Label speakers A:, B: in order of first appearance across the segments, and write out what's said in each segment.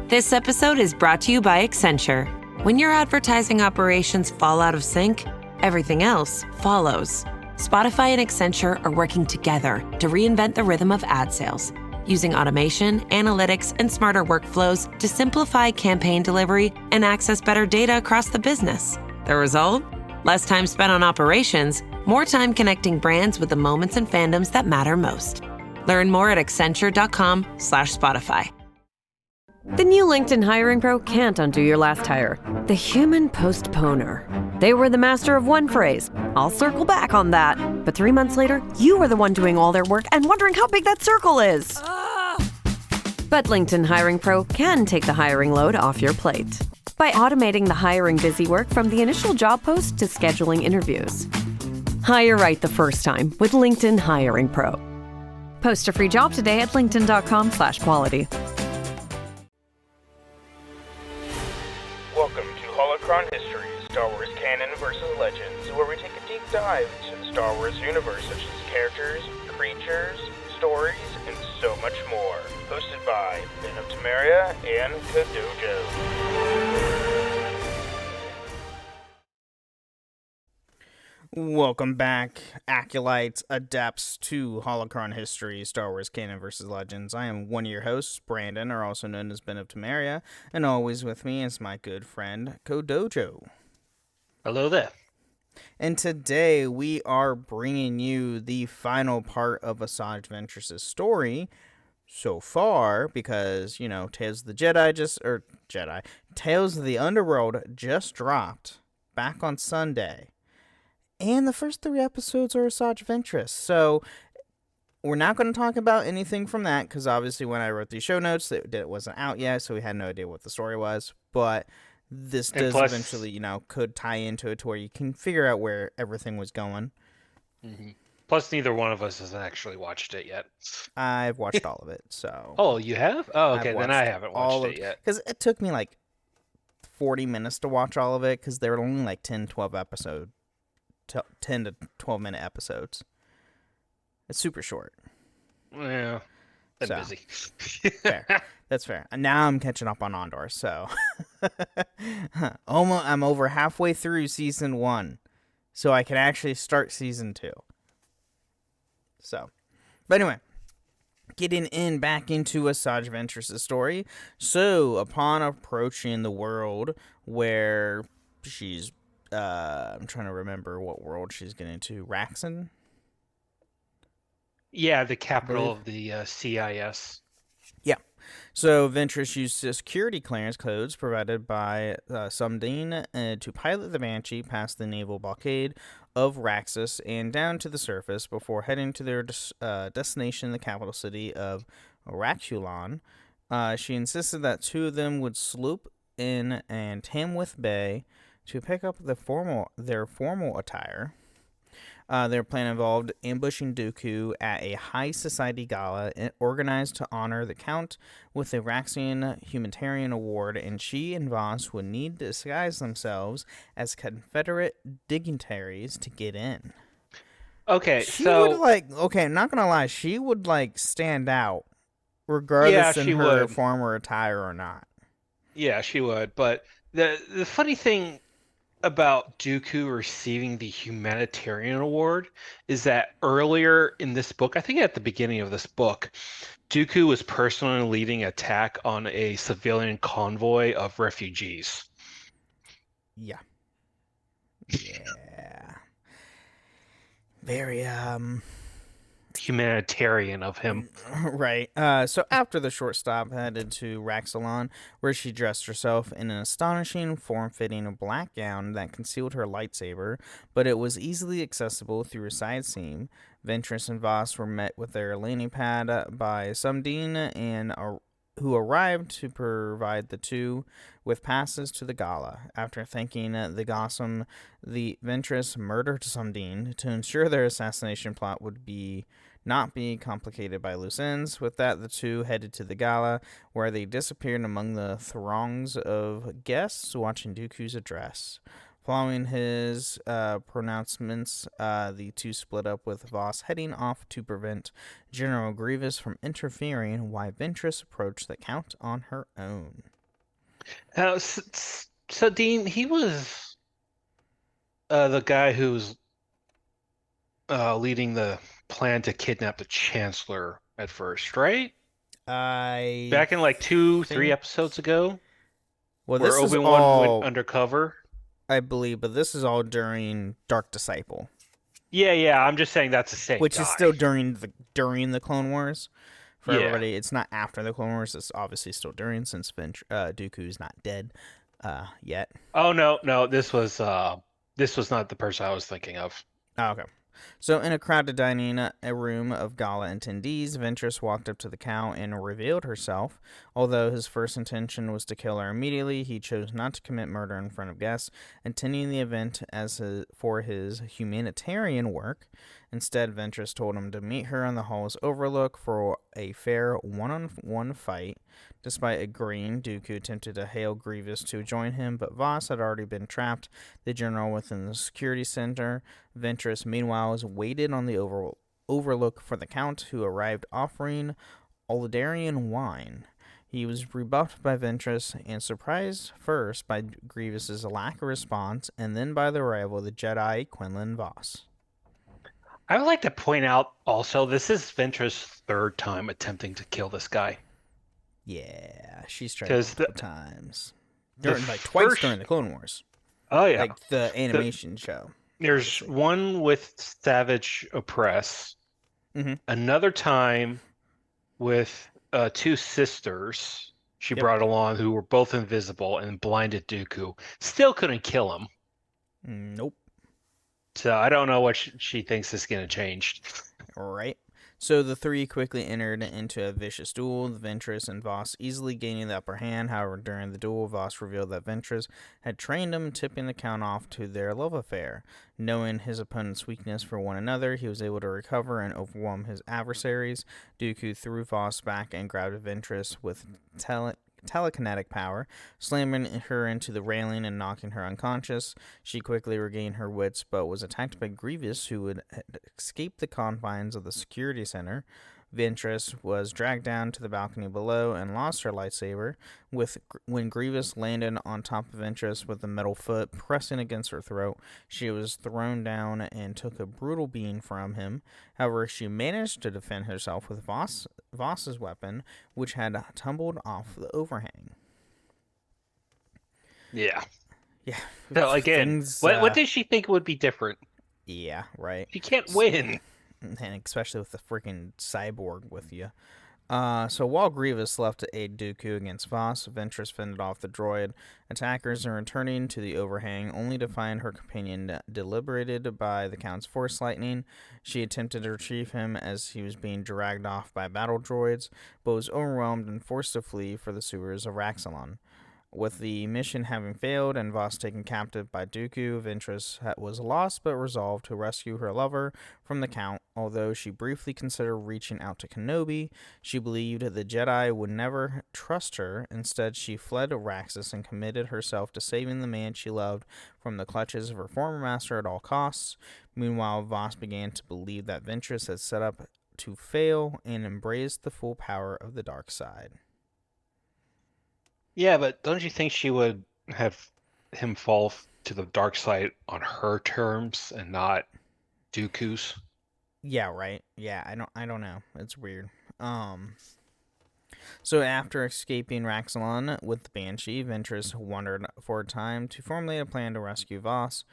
A: This episode is brought to you by Accenture. When your advertising operations fall out of sync, everything else follows. Spotify and Accenture are working together to reinvent the rhythm of ad sales, using automation, analytics, and smarter workflows to simplify campaign delivery and access better data across the business. The result? Less time spent on operations, more time connecting brands with the moments and fandoms that matter most. Learn more at accenture.com/Spotify.
B: The new LinkedIn Hiring Pro can't undo your last hire. The human postponer. They were the master of one phrase. I'll circle back on that. But 3 months later, you are the one doing all their work and wondering how big that circle is. But LinkedIn Hiring Pro can take the hiring load off your plate by automating the hiring busy work from the initial job post to scheduling interviews. Hire right the first time with LinkedIn Hiring Pro. Post a free job today at linkedin.com/quality.
C: Welcome to Holocron History, Star Wars Canon vs. Legends, where we take a deep dive into the Star Wars universe, such as characters, creatures, stories, and so much more. Hosted by Ben of Temeria and Kodojo. Welcome back, acolytes, adepts, to Holocron History, Star Wars Canon vs. Legends. I am one of your hosts, Brandon, or also known as Ben of Temeria, and always with me is my good friend, Kodojo.
D: Hello there.
C: And today we are bringing you the final part of Asajj Ventress' story so far, because, you know, Tales of the Underworld just dropped back on Sunday. And the first 3 episodes are Asajj Ventress. So we're not going to talk about anything from that, because obviously when I wrote these show notes, it wasn't out yet, so we had no idea what the story was. But this eventually, you know, could tie into it to where you can figure out where everything was going.
D: Mm-hmm. Plus, neither one of us has actually watched it yet.
C: I've watched all of it, so...
D: Oh, you have? Oh, okay, then I haven't watched it yet.
C: Because it took me like 40 minutes to watch all of it, because there were only like 10 to 12 minute episodes. It's super short.
D: Yeah, I'm busy.
C: Fair. That's fair. And now I'm catching up on Andor, so I'm over halfway through season 1, so I can actually start season 2. So, but anyway, getting back into Asajj Ventress' story. So, upon approaching the world where she's I'm trying to remember what world she's getting to. Raxon?
D: Yeah, the capital of the CIS.
C: Yeah. So Ventress used security clearance codes provided by Sumdine to pilot the Banshee past the naval blockade of Raxus and down to the surface before heading to their destination, the capital city of Raculon. She insisted that 2 of them would sloop in and Tamwith Bay to pick up their formal attire. Their plan involved ambushing Dooku at a high society gala organized to honor the Count with a Raxian Humanitarian Award, and she and Voss would need to disguise themselves as Confederate dignitaries to get in.
D: Okay,
C: I'm not gonna lie, she would stand out regardless of her former attire or not.
D: Yeah, she would. But the funny thing about Dooku receiving the Humanitarian Award is that earlier in this book, I think at the beginning of this book, Dooku was personally leading an attack on a civilian convoy of refugees.
C: Yeah. Yeah. Very,
D: humanitarian of him.
C: Right. So after the short stop, headed to Raxalon, where she dressed herself in an astonishing, form-fitting black gown that concealed her lightsaber, but it was easily accessible through a side seam. Ventress and Voss were met with their landing pad by Sumdine, who arrived to provide the 2 with passes to the gala. After thanking the Gossam, the Ventress murdered Sumdine to ensure their assassination plot would not be complicated by loose ends. With that, the 2 headed to the gala, where they disappeared among the throngs of guests watching Dooku's address. Following his pronouncements, the 2 split up, with Voss heading off to prevent General Grievous from interfering while Ventress approached the Count on her own.
D: So Dean, he was the guy who's leading the plan to kidnap the Chancellor at first, right?
C: I
D: Back in like two, three
C: think.
D: episodes ago,
C: Well,
D: where
C: this is
D: Obi-Wan went
C: all
D: undercover.
C: I believe, but this is all during Dark Disciple,
D: Yeah, yeah. I'm just saying that's the same
C: which is
D: guy.
C: still during the Clone Wars. For
D: Yeah.
C: everybody, it's not after the Clone Wars. It's obviously still during, since Dooku's not dead yet.
D: Oh no, no. This was not the person I was thinking of.
C: Oh, okay. So, in a crowded dining room of gala attendees, Ventress walked up to the cow and revealed herself. Although his first intention was to kill her immediately, he chose not to commit murder in front of guests, intending the event for his humanitarian work. Instead, Ventress told him to meet her on the hall's overlook for a fair one-on-one fight. Despite agreeing, Dooku attempted to hail Grievous to join him, but Voss had already been trapped, the general within the security center. Ventress, meanwhile, waited on the overlook for the Count, who arrived offering Aldarian wine. He was rebuffed by Ventress and surprised first by Grievous's lack of response, and then by the arrival of the Jedi Quinlan Voss.
D: I would like to point out also, this is Ventress' third time attempting to kill this guy.
C: Yeah, she's tried
D: Because
C: multiple times.
D: the
C: Twice
D: first,
C: during the Clone Wars.
D: oh yeah,
C: Like the animation show.
D: there's
C: Obviously.
D: one with Savage Opress,
C: Mm-hmm.
D: another time with two sisters she
C: Yep.
D: brought along who were both invisible and blinded Dooku. Still couldn't kill him.
C: Nope.
D: So I don't know what she thinks is going to change.
C: Right. So the three quickly entered into a vicious duel, Ventress and Voss easily gaining the upper hand. However, during the duel, Voss revealed that Ventress had trained him, tipping the Count off to their love affair. Knowing his opponent's weakness for one another, he was able to recover and overwhelm his adversaries. Dooku threw Voss back and grabbed Ventress with telekinetic power, slamming her into the railing and knocking her unconscious. She quickly regained her wits, but was attacked by Grievous, who had escaped the confines of the security center. Ventress was dragged down to the balcony below and lost her lightsaber. When Grievous landed on top of Ventress with the metal foot pressing against her throat, she was thrown down and took a brutal beating from him. However, she managed to defend herself with Voss's weapon, which had tumbled off the overhang.
D: Yeah.
C: Yeah.
D: So again, what did she think would be different?
C: Yeah, right.
D: She can't win.
C: And especially with the freaking cyborg with you. So while Grievous left to aid Dooku against Voss, Ventress fended off the droid attackers and returning to the overhang, only to find her companion deliberated by the Count's force lightning. She attempted to retrieve him as he was being dragged off by battle droids, but was overwhelmed and forced to flee for the sewers of Raxilon. With the mission having failed and Voss taken captive by Dooku, Ventress was lost but resolved to rescue her lover from the Count. Although she briefly considered reaching out to Kenobi, she believed the Jedi would never trust her. Instead, she fled to Raxus and committed herself to saving the man she loved from the clutches of her former master at all costs. Meanwhile, Voss began to believe that Ventress had set up to fail and embraced the full power of the dark side.
D: Yeah, but don't you think she would have him fall to the dark side on her terms and not Dooku's?
C: Yeah, right. Yeah, I don't know. It's weird. So after escaping Raxilon with the Banshee, Ventress wandered for a time to formulate a plan to rescue Voss.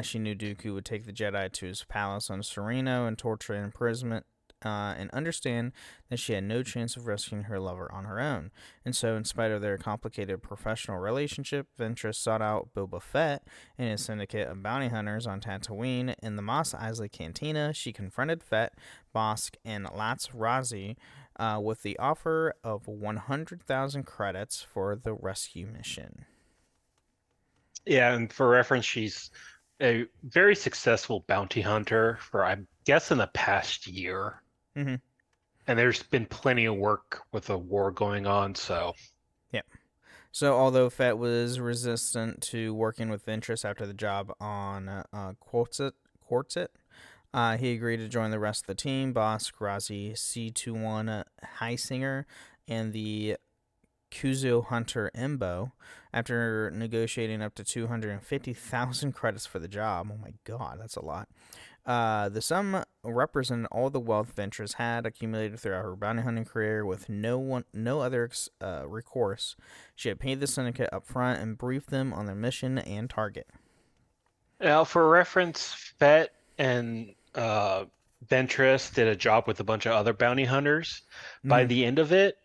C: She knew Dooku would take the Jedi to his palace on Sereno and torture and imprisonment, and understand that she had no chance of rescuing her lover on her own. And so, in spite of their complicated professional relationship, Ventress sought out Boba Fett and his syndicate of bounty hunters on Tatooine. In the Mos Eisley Cantina, she confronted Fett, Bosk, and Latz Razi with the offer of 100,000 credits for the rescue mission.
D: Yeah, and for reference, she's a very successful bounty hunter for, I guess, in the past year.
C: Mm-hmm.
D: And there's been plenty of work with the war going on, so...
C: Yeah. So, although Fett was resistant to working with Ventress after the job on Quartzit, he agreed to join the rest of the team, Bosk, Razi, C21 Heisinger, and the Kuzo hunter Embo, after negotiating up to 250,000 credits for the job. Oh my god, that's a lot. The sum represented all the wealth Ventress had accumulated throughout her bounty hunting career, with no other recourse. She had paid the syndicate up front and briefed them on their mission and target.
D: Now, for reference, Fett and Ventress did a job with a bunch of other bounty hunters. By the end of it,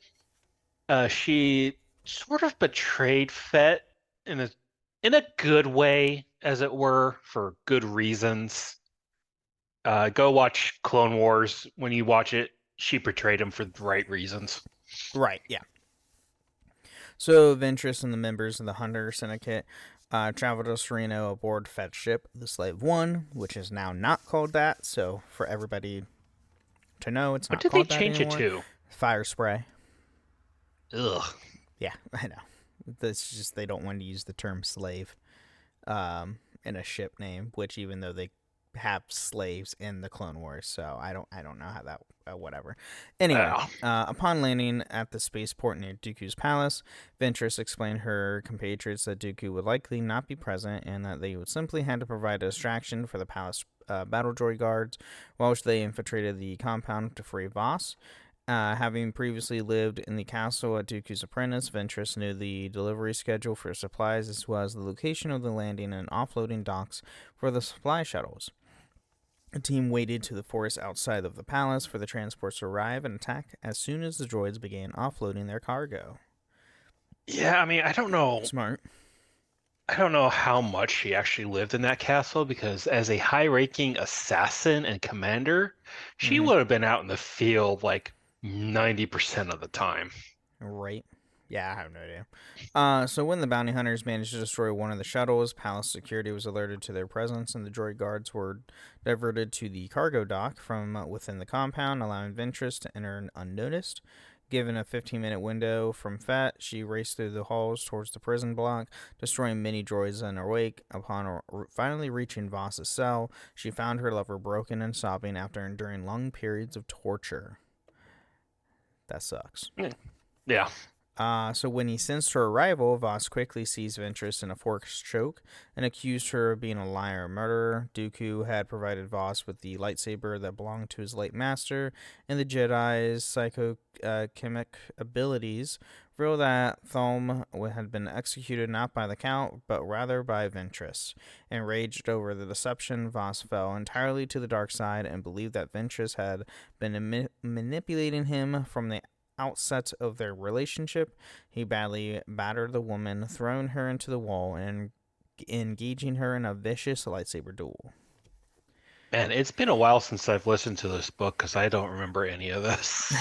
D: she sort of betrayed Fett in a good way, as it were, for good reasons. Go watch Clone Wars. When you watch it, she betrayed him for the right reasons.
C: Right, yeah. So Ventress and the members of the Hunter Syndicate traveled to Sereno aboard Fett's ship, the Slave One, which is now not called that. So for everybody to know, it's not called that anymore.
D: What did they change it to?
C: Fire Spray.
D: Ugh.
C: Yeah, I know. That's just, they don't want to use the term slave in a ship name, which even though they have slaves in the Clone Wars, so I don't know how that whatever. Anyway, upon landing at the spaceport near Dooku's palace, Ventress explained her compatriots that Dooku would likely not be present and that they would simply have to provide a distraction for the palace battle droid guards, whilst they infiltrated the compound to free Voss. Having previously lived in the castle at Dooku's apprentice, Ventress knew the delivery schedule for supplies as well as the location of the landing and offloading docks for the supply shuttles. The team waited to the forest outside of the palace for the transports to arrive and attack as soon as the droids began offloading their cargo.
D: Yeah, I mean, I don't know.
C: Smart.
D: I don't know how much she actually lived in that castle, because as a high-ranking assassin and commander, she would have been out in the field like 90% of the time.
C: Right. Yeah, I have no idea. So when the bounty hunters managed to destroy one of the shuttles, palace security was alerted to their presence, and the droid guards were diverted to the cargo dock from within the compound, allowing Ventress to enter unnoticed. Given a 15-minute window from Fett, she raced through the halls towards the prison block, destroying many droids in her wake. Upon finally reaching Voss's cell, she found her lover broken and sobbing after enduring long periods of torture. That sucks.
D: Yeah.
C: So when he sensed her arrival, Voss quickly seized Ventress in a forced choke and accused her of being a liar and murderer. Dooku had provided Voss with the lightsaber that belonged to his late master, and the Jedi's psychochemic abilities revealed that Thom had been executed not by the Count, but rather by Ventress. Enraged over the deception, Voss fell entirely to the dark side and believed that Ventress had been manipulating him from the outset of their relationship. He badly battered the woman, throwing her into the wall and engaging her in a vicious lightsaber duel.
D: Man, it's been a while since I've listened to this book because I don't remember any of this.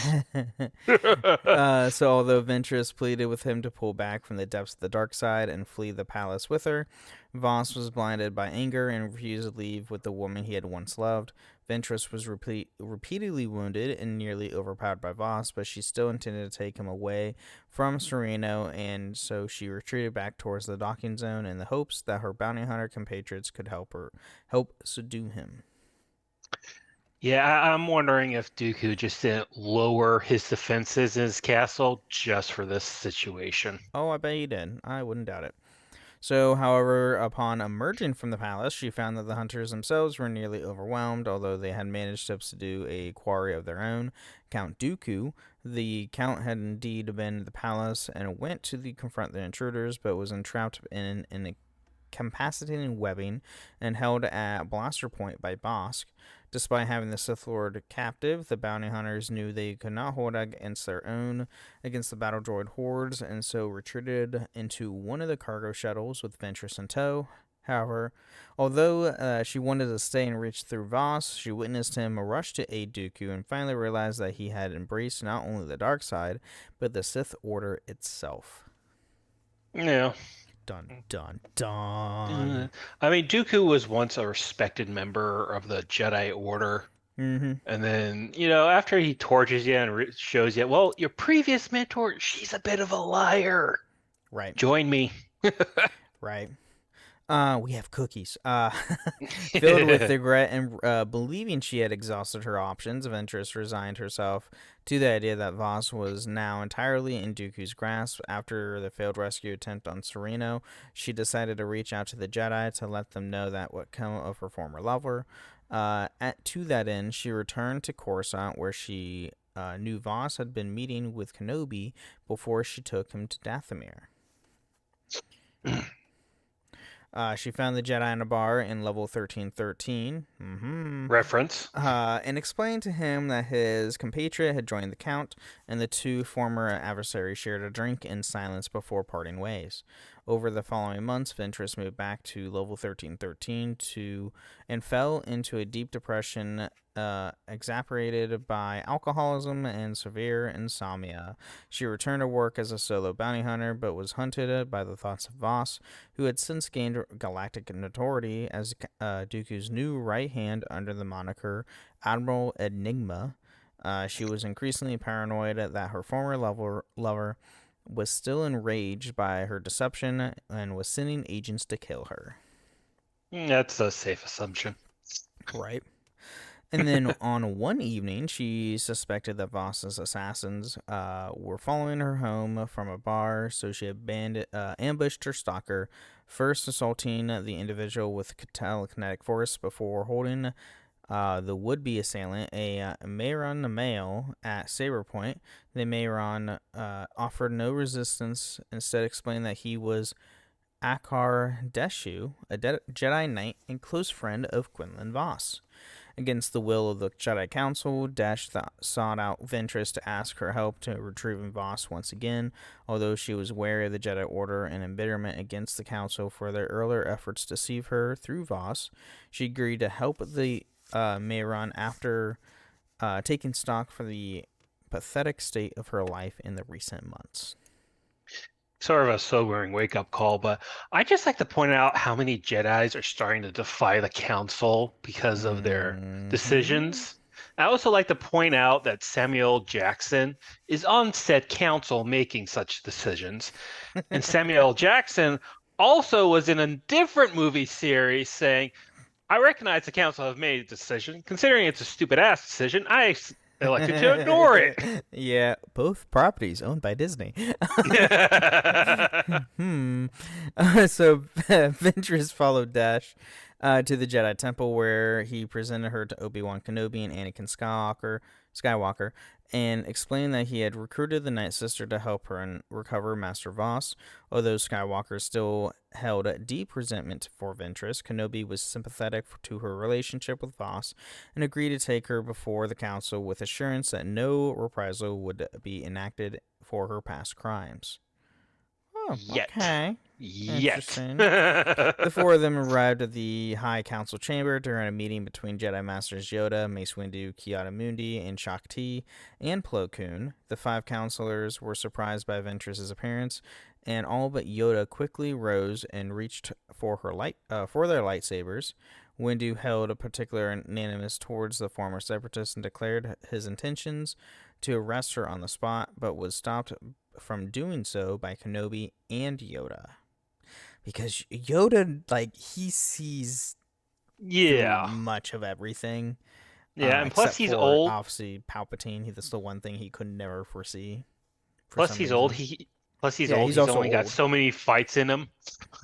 C: So although Ventress pleaded with him to pull back from the depths of the dark side and flee the palace with her, Voss was blinded by anger and refused to leave with the woman he had once loved. Ventress was repeatedly wounded and nearly overpowered by Voss, but she still intended to take him away from Sereno, and so she retreated back towards the docking zone in the hopes that her bounty hunter compatriots could help subdue him.
D: Yeah, I'm wondering if Dooku just didn't lower his defenses in his castle just for this situation.
C: Oh, I bet he did. I wouldn't doubt it. So, however, upon emerging from the palace, she found that the hunters themselves were nearly overwhelmed, although they had managed to subdue a quarry of their own, Count Dooku. The Count had indeed been in the palace and went to confront the intruders, but was entrapped in a incapacitating webbing and held at blaster point by Bossk. Despite having the Sith Lord captive, the bounty hunters knew they could not hold against the battle droid hordes, and so retreated into one of the cargo shuttles with Ventress in tow. However, although she wanted to stay and reach through Voss, she witnessed him rush to aid Dooku and finally realized that he had embraced not only the dark side, but the Sith Order itself.
D: Yeah.
C: Dun, dun, dun.
D: I mean, Dooku was once a respected member of the Jedi Order.
C: Mm-hmm.
D: And then, after he tortures you and shows you, well, your previous mentor, she's a bit of a liar.
C: Right.
D: Join me.
C: Right. We have cookies. Filled with regret and believing she had exhausted her options, Ventress resigned herself to the idea that Voss was now entirely in Dooku's grasp. After the failed rescue attempt on Sereno, she decided to reach out to the Jedi to let them know that what come of her former lover. To that end, she returned to Coruscant, where she knew Voss had been meeting with Kenobi before she took him to Dathomir. She found the Jedi in a bar in level 1313.
D: Reference.
C: And explained to him that his compatriot had joined the Count, and the two former adversaries shared a drink in silence before parting ways. Over the following months, Ventress moved back to level 1313 and fell into a deep depression, exacerbated by alcoholism and severe insomnia. She returned to work as a solo bounty hunter, but was hunted by the thoughts of Voss, who had since gained galactic notoriety as Dooku's new right hand under the moniker Admiral Enigma. She was increasingly paranoid that her former lover was still enraged by her deception and was sending agents to kill her.
D: That's a safe assumption.
C: Right. And then on one evening, she suspected that Voss's assassins were following her home from a bar, so she ambushed her stalker, first assaulting the individual with telekinetic force before holding the would-be assailant, a Mayron male, at saber point. The Mayron offered no resistance, instead explained that he was Akar Deshu, a Jedi Knight and close friend of Quinlan Voss. Against the will of the Jedi Council, Dash sought out Ventress to ask her help to retrieve Voss once again. Although she was wary of the Jedi Order and embitterment against the Council for their earlier efforts to deceive her through Voss, she agreed to help the Mayron after taking stock for the pathetic state of her life in the recent months.
D: Sort of a sobering wake-up call, but I just like to point out how many Jedis are starting to defy the Council because of their decisions. I also like to point out that Samuel Jackson is on said council making such decisions. And Samuel Jackson also was in a different movie series saying, I recognize the council have made a decision. Considering it's a stupid-ass decision, I elected to ignore it.
C: Yeah, both properties owned by Disney. So Ventress followed Dash to the Jedi Temple, where he presented her to Obi-Wan Kenobi and Anakin Skywalker, and explained that he had recruited the Night Sister to help her recover Master Voss. Although Skywalker still held a deep resentment for Ventress, Kenobi was sympathetic to her relationship with Voss and agreed to take her before the Council with assurance that no reprisal would be enacted for her past crimes. Oh, okay. Interesting. The four of them arrived at the High Council chamber during a meeting between Jedi Masters Yoda, Mace Windu, Ki-Adi-Mundi, and Shakti, and Plo Koon. The five counselors were surprised by Ventress's appearance, and all but Yoda quickly rose and reached for their lightsabers. Windu held a particular animus towards the former separatist and declared his intentions to arrest her on the spot, but was stopped from doing so by Kenobi and Yoda. Because Yoda, he sees through much of everything.
D: Yeah, and plus he's old.
C: Obviously, Palpatine, that's the one thing he could never foresee.
D: Plus he's old. He's old. He's only got so many fights in him.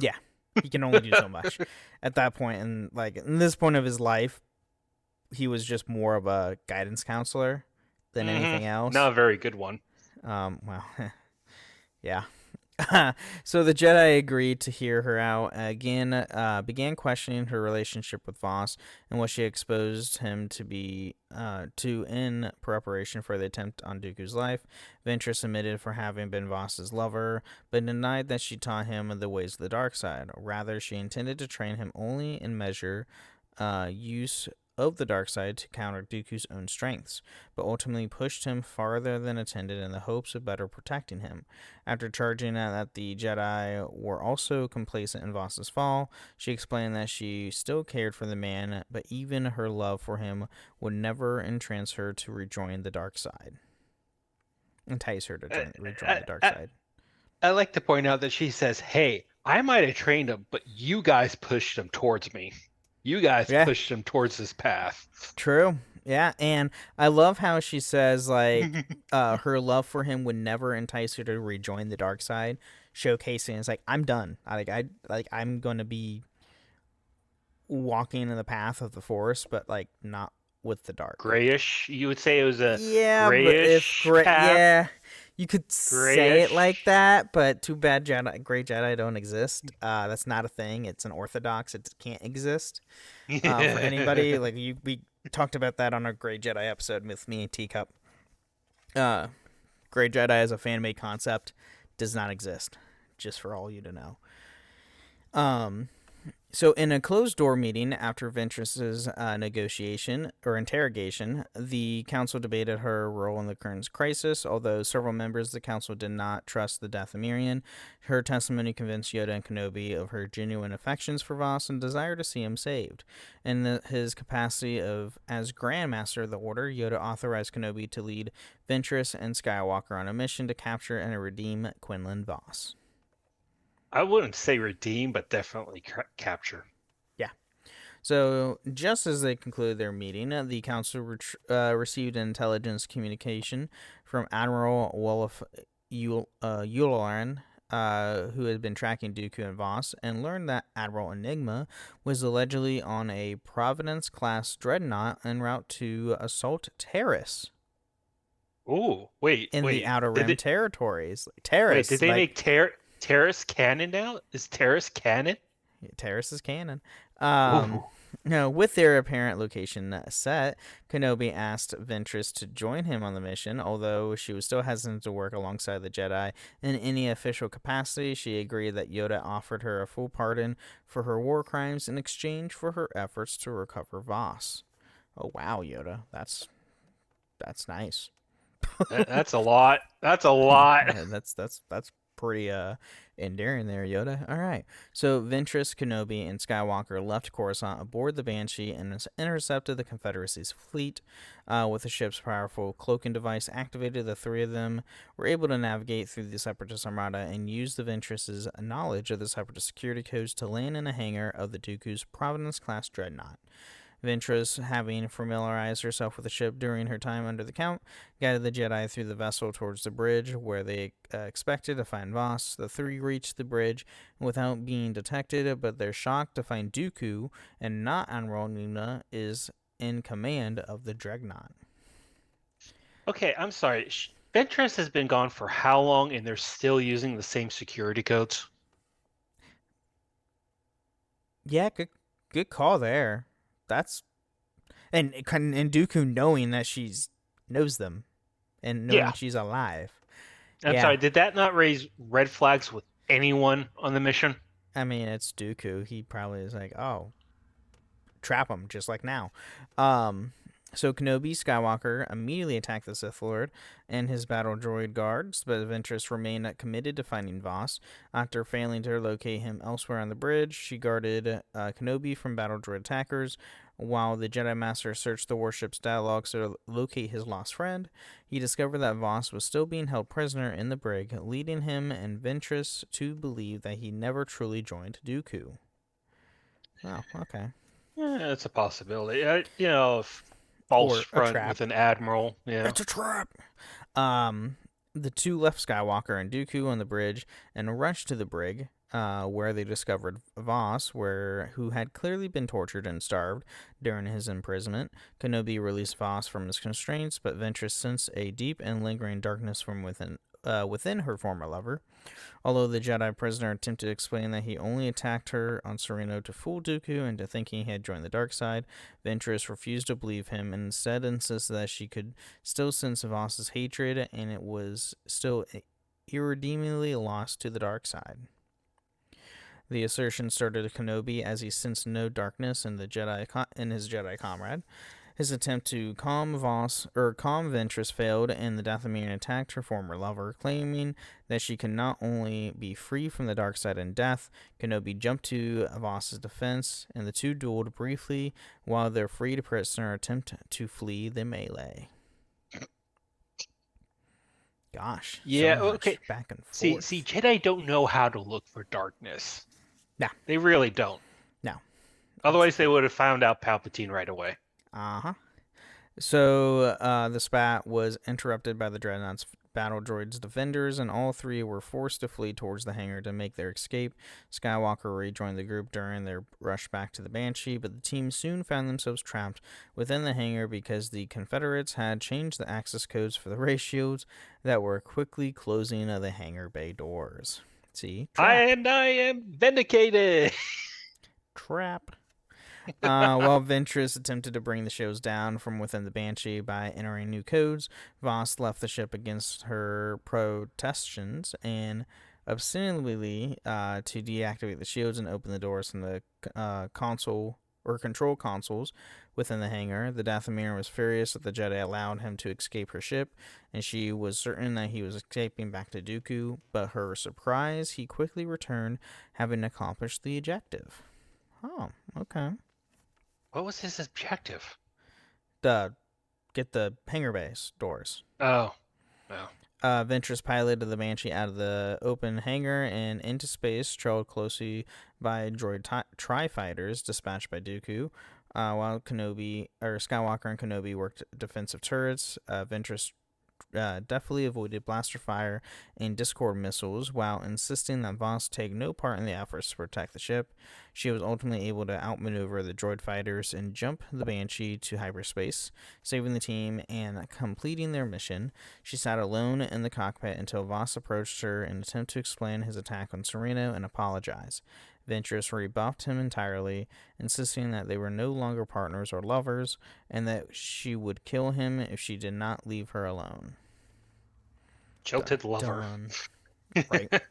C: Yeah, he can only do so much. At that point, and in this point of his life, he was just more of a guidance counselor than anything else.
D: Not a very good one.
C: Well, yeah. So the Jedi agreed to hear her out again, began questioning her relationship with Voss and what she exposed him to be to in preparation for the attempt on Dooku's life. Ventress admitted for having been Voss's lover, but denied that she taught him the ways of the dark side. Rather, she intended to train him only in measure use of the dark side to counter Dooku's own strengths, but ultimately pushed him farther than intended in the hopes of better protecting him. After charging that the Jedi were also complacent in Voss's fall, she explained that she still cared for the man, but even her love for him would never entrance her to rejoin the dark side. Entice her to rejoin the dark side.
D: I like to point out that she says, hey, I might have trained him, but you guys pushed him towards me. You guys
C: Yeah,
D: pushed him towards this path.
C: true. Yeah, and I love how she says like her love for him would never entice her to rejoin the dark side, showcasing it's like I'm done. I'm going to be walking in the path of the force, but like not with the dark.
D: Grayish. You would say it was a
C: Yeah, but
D: grayish path.
C: yeah, you could say it like
D: Grayish.
C: that, but too bad Gray Jedi don't exist. That's not a thing. It's an orthodox. It can't exist for anybody. Like we talked about that on our Gray Jedi episode with me and Teacup. Gray Jedi as a fan made concept does not exist. Just for all you to know. So, in a closed-door meeting after Ventress's negotiation or interrogation, the council debated her role in the current crisis. Although several members of the council did not trust the Dathomirian, her testimony convinced Yoda and Kenobi of her genuine affections for Voss and desire to see him saved. In his capacity as Grand Master of the Order, Yoda authorized Kenobi to lead Ventress and Skywalker on a mission to capture and redeem Quinlan Voss.
D: I wouldn't say redeem, but definitely capture.
C: Yeah. So, just as they concluded their meeting, the council received an intelligence communication from Admiral Wolf Yularan, who had been tracking Dooku and Voss, and learned that Admiral Enigma was allegedly on a Providence-class dreadnought en route to assault Terrace.
D: Ooh, wait.
C: The Outer Rim territories. Terrace.
D: Wait, did they make Terrace canon now? Is Terrace canon?
C: Terrace is canon.
D: Ooh.
C: No, with their apparent location set, Kenobi asked Ventress to join him on the mission. Although she was still hesitant to work alongside the Jedi in any official capacity, she agreed that Yoda offered her a full pardon for her war crimes in exchange for her efforts to recover Voss. Oh wow, Yoda, that's nice.
D: That's a lot. That's a lot.
C: Yeah, that's pretty endearing there, Yoda. All right. So Ventress, Kenobi, and Skywalker left Coruscant aboard the Banshee and intercepted the Confederacy's fleet. With the ship's powerful cloaking device activated, the three of them were able to navigate through the Separatist armada and use the Ventress's knowledge of the Separatist security codes to land in a hangar of the Dooku's Providence-class dreadnought. Ventress, having familiarized herself with the ship during her time under the Count, guided the Jedi through the vessel towards the bridge, where they expected to find Voss. The three reached the bridge without being detected, but they're shocked to find Dooku, and not Admiral Nuna, is in command of the dreadnought.
D: Okay, I'm sorry. Ventress has been gone for how long, and they're still using the same security codes?
C: Yeah, good call there. That's and Dooku knowing that knows them and knowing she's alive.
D: I'm sorry, did that not raise red flags with anyone on the mission?
C: I mean, it's Dooku. He probably is like, oh, trap him just like now. So Kenobi Skywalker immediately attacked the Sith Lord and his battle droid guards, but Ventress remained committed to finding Voss. After failing to locate him elsewhere on the bridge, she guarded Kenobi from battle droid attackers, while the Jedi Master searched the warship's dialogues to locate his lost friend. He discovered that Voss was still being held prisoner in the brig, leading him and Ventress to believe that he never truly joined Dooku. Oh, okay.
D: Yeah, it's a possibility. False front with an admiral. Yeah,
C: it's a trap. The two left Skywalker and Dooku on the bridge and rushed to the brig, where they discovered Voss, who had clearly been tortured and starved during his imprisonment. Kenobi released Voss from his constraints, but Ventress sensed a deep and lingering darkness from within her former lover. Although the Jedi prisoner attempted to explain that he only attacked her on Sereno to fool Dooku into thinking he had joined the dark side, Ventress refused to believe him and instead insisted that she could still sense Voss's hatred and it was still irredeemably lost to the dark side. The assertion started Kenobi as he sensed no darkness in his Jedi comrade. His attempt to calm Ventress failed, and the Dathomirian attacked her former lover, claiming that she could not only be free from the dark side and death. Kenobi jumped to Voss's defense, and the two dueled briefly while their freed prisoner attempted to flee the melee. Gosh.
D: Yeah,
C: So much
D: okay.
C: back and
D: See,
C: forth.
D: Jedi don't know how to look for darkness.
C: Yeah.
D: They really don't.
C: No.
D: Otherwise, they would have found out Palpatine right away.
C: Uh-huh. So the spat was interrupted by the Dreadnought's battle droid's defenders, and all three were forced to flee towards the hangar to make their escape. Skywalker rejoined the group during their rush back to the Banshee, but the team soon found themselves trapped within the hangar because the Confederates had changed the access codes for the ray shields that were quickly closing the hangar bay doors. See? Trap.
D: I am vindicated!
C: Trap. While Ventress attempted to bring the shields down from within the Banshee by entering new codes, Voss left the ship against her protestations and obscenely to deactivate the shields and open the doors from the console or control consoles within the hangar. The Dathomir was furious that the Jedi allowed him to escape her ship, and she was certain that he was escaping back to Dooku, but her surprise, he quickly returned, having accomplished the objective. Oh, okay.
D: What was his objective?
C: Get the hangar base doors.
D: Oh.
C: Ventress piloted the Banshee out of the open hangar and into space, trailed closely by droid tri-fighters dispatched by Dooku. While Skywalker and Kenobi worked defensive turrets, Ventress deftly avoided blaster fire and Discord missiles while insisting that Voss take no part in the efforts to protect the ship. She was ultimately able to outmaneuver the droid fighters and jump the Banshee to hyperspace, saving the team and completing their mission. She sat alone in the cockpit until Voss approached her in an attempt to explain his attack on Sereno and apologize. Ventress rebuffed him entirely, insisting that they were no longer partners or lovers, and that she would kill him if she did not leave her alone.
D: Jilted lover.
C: Right.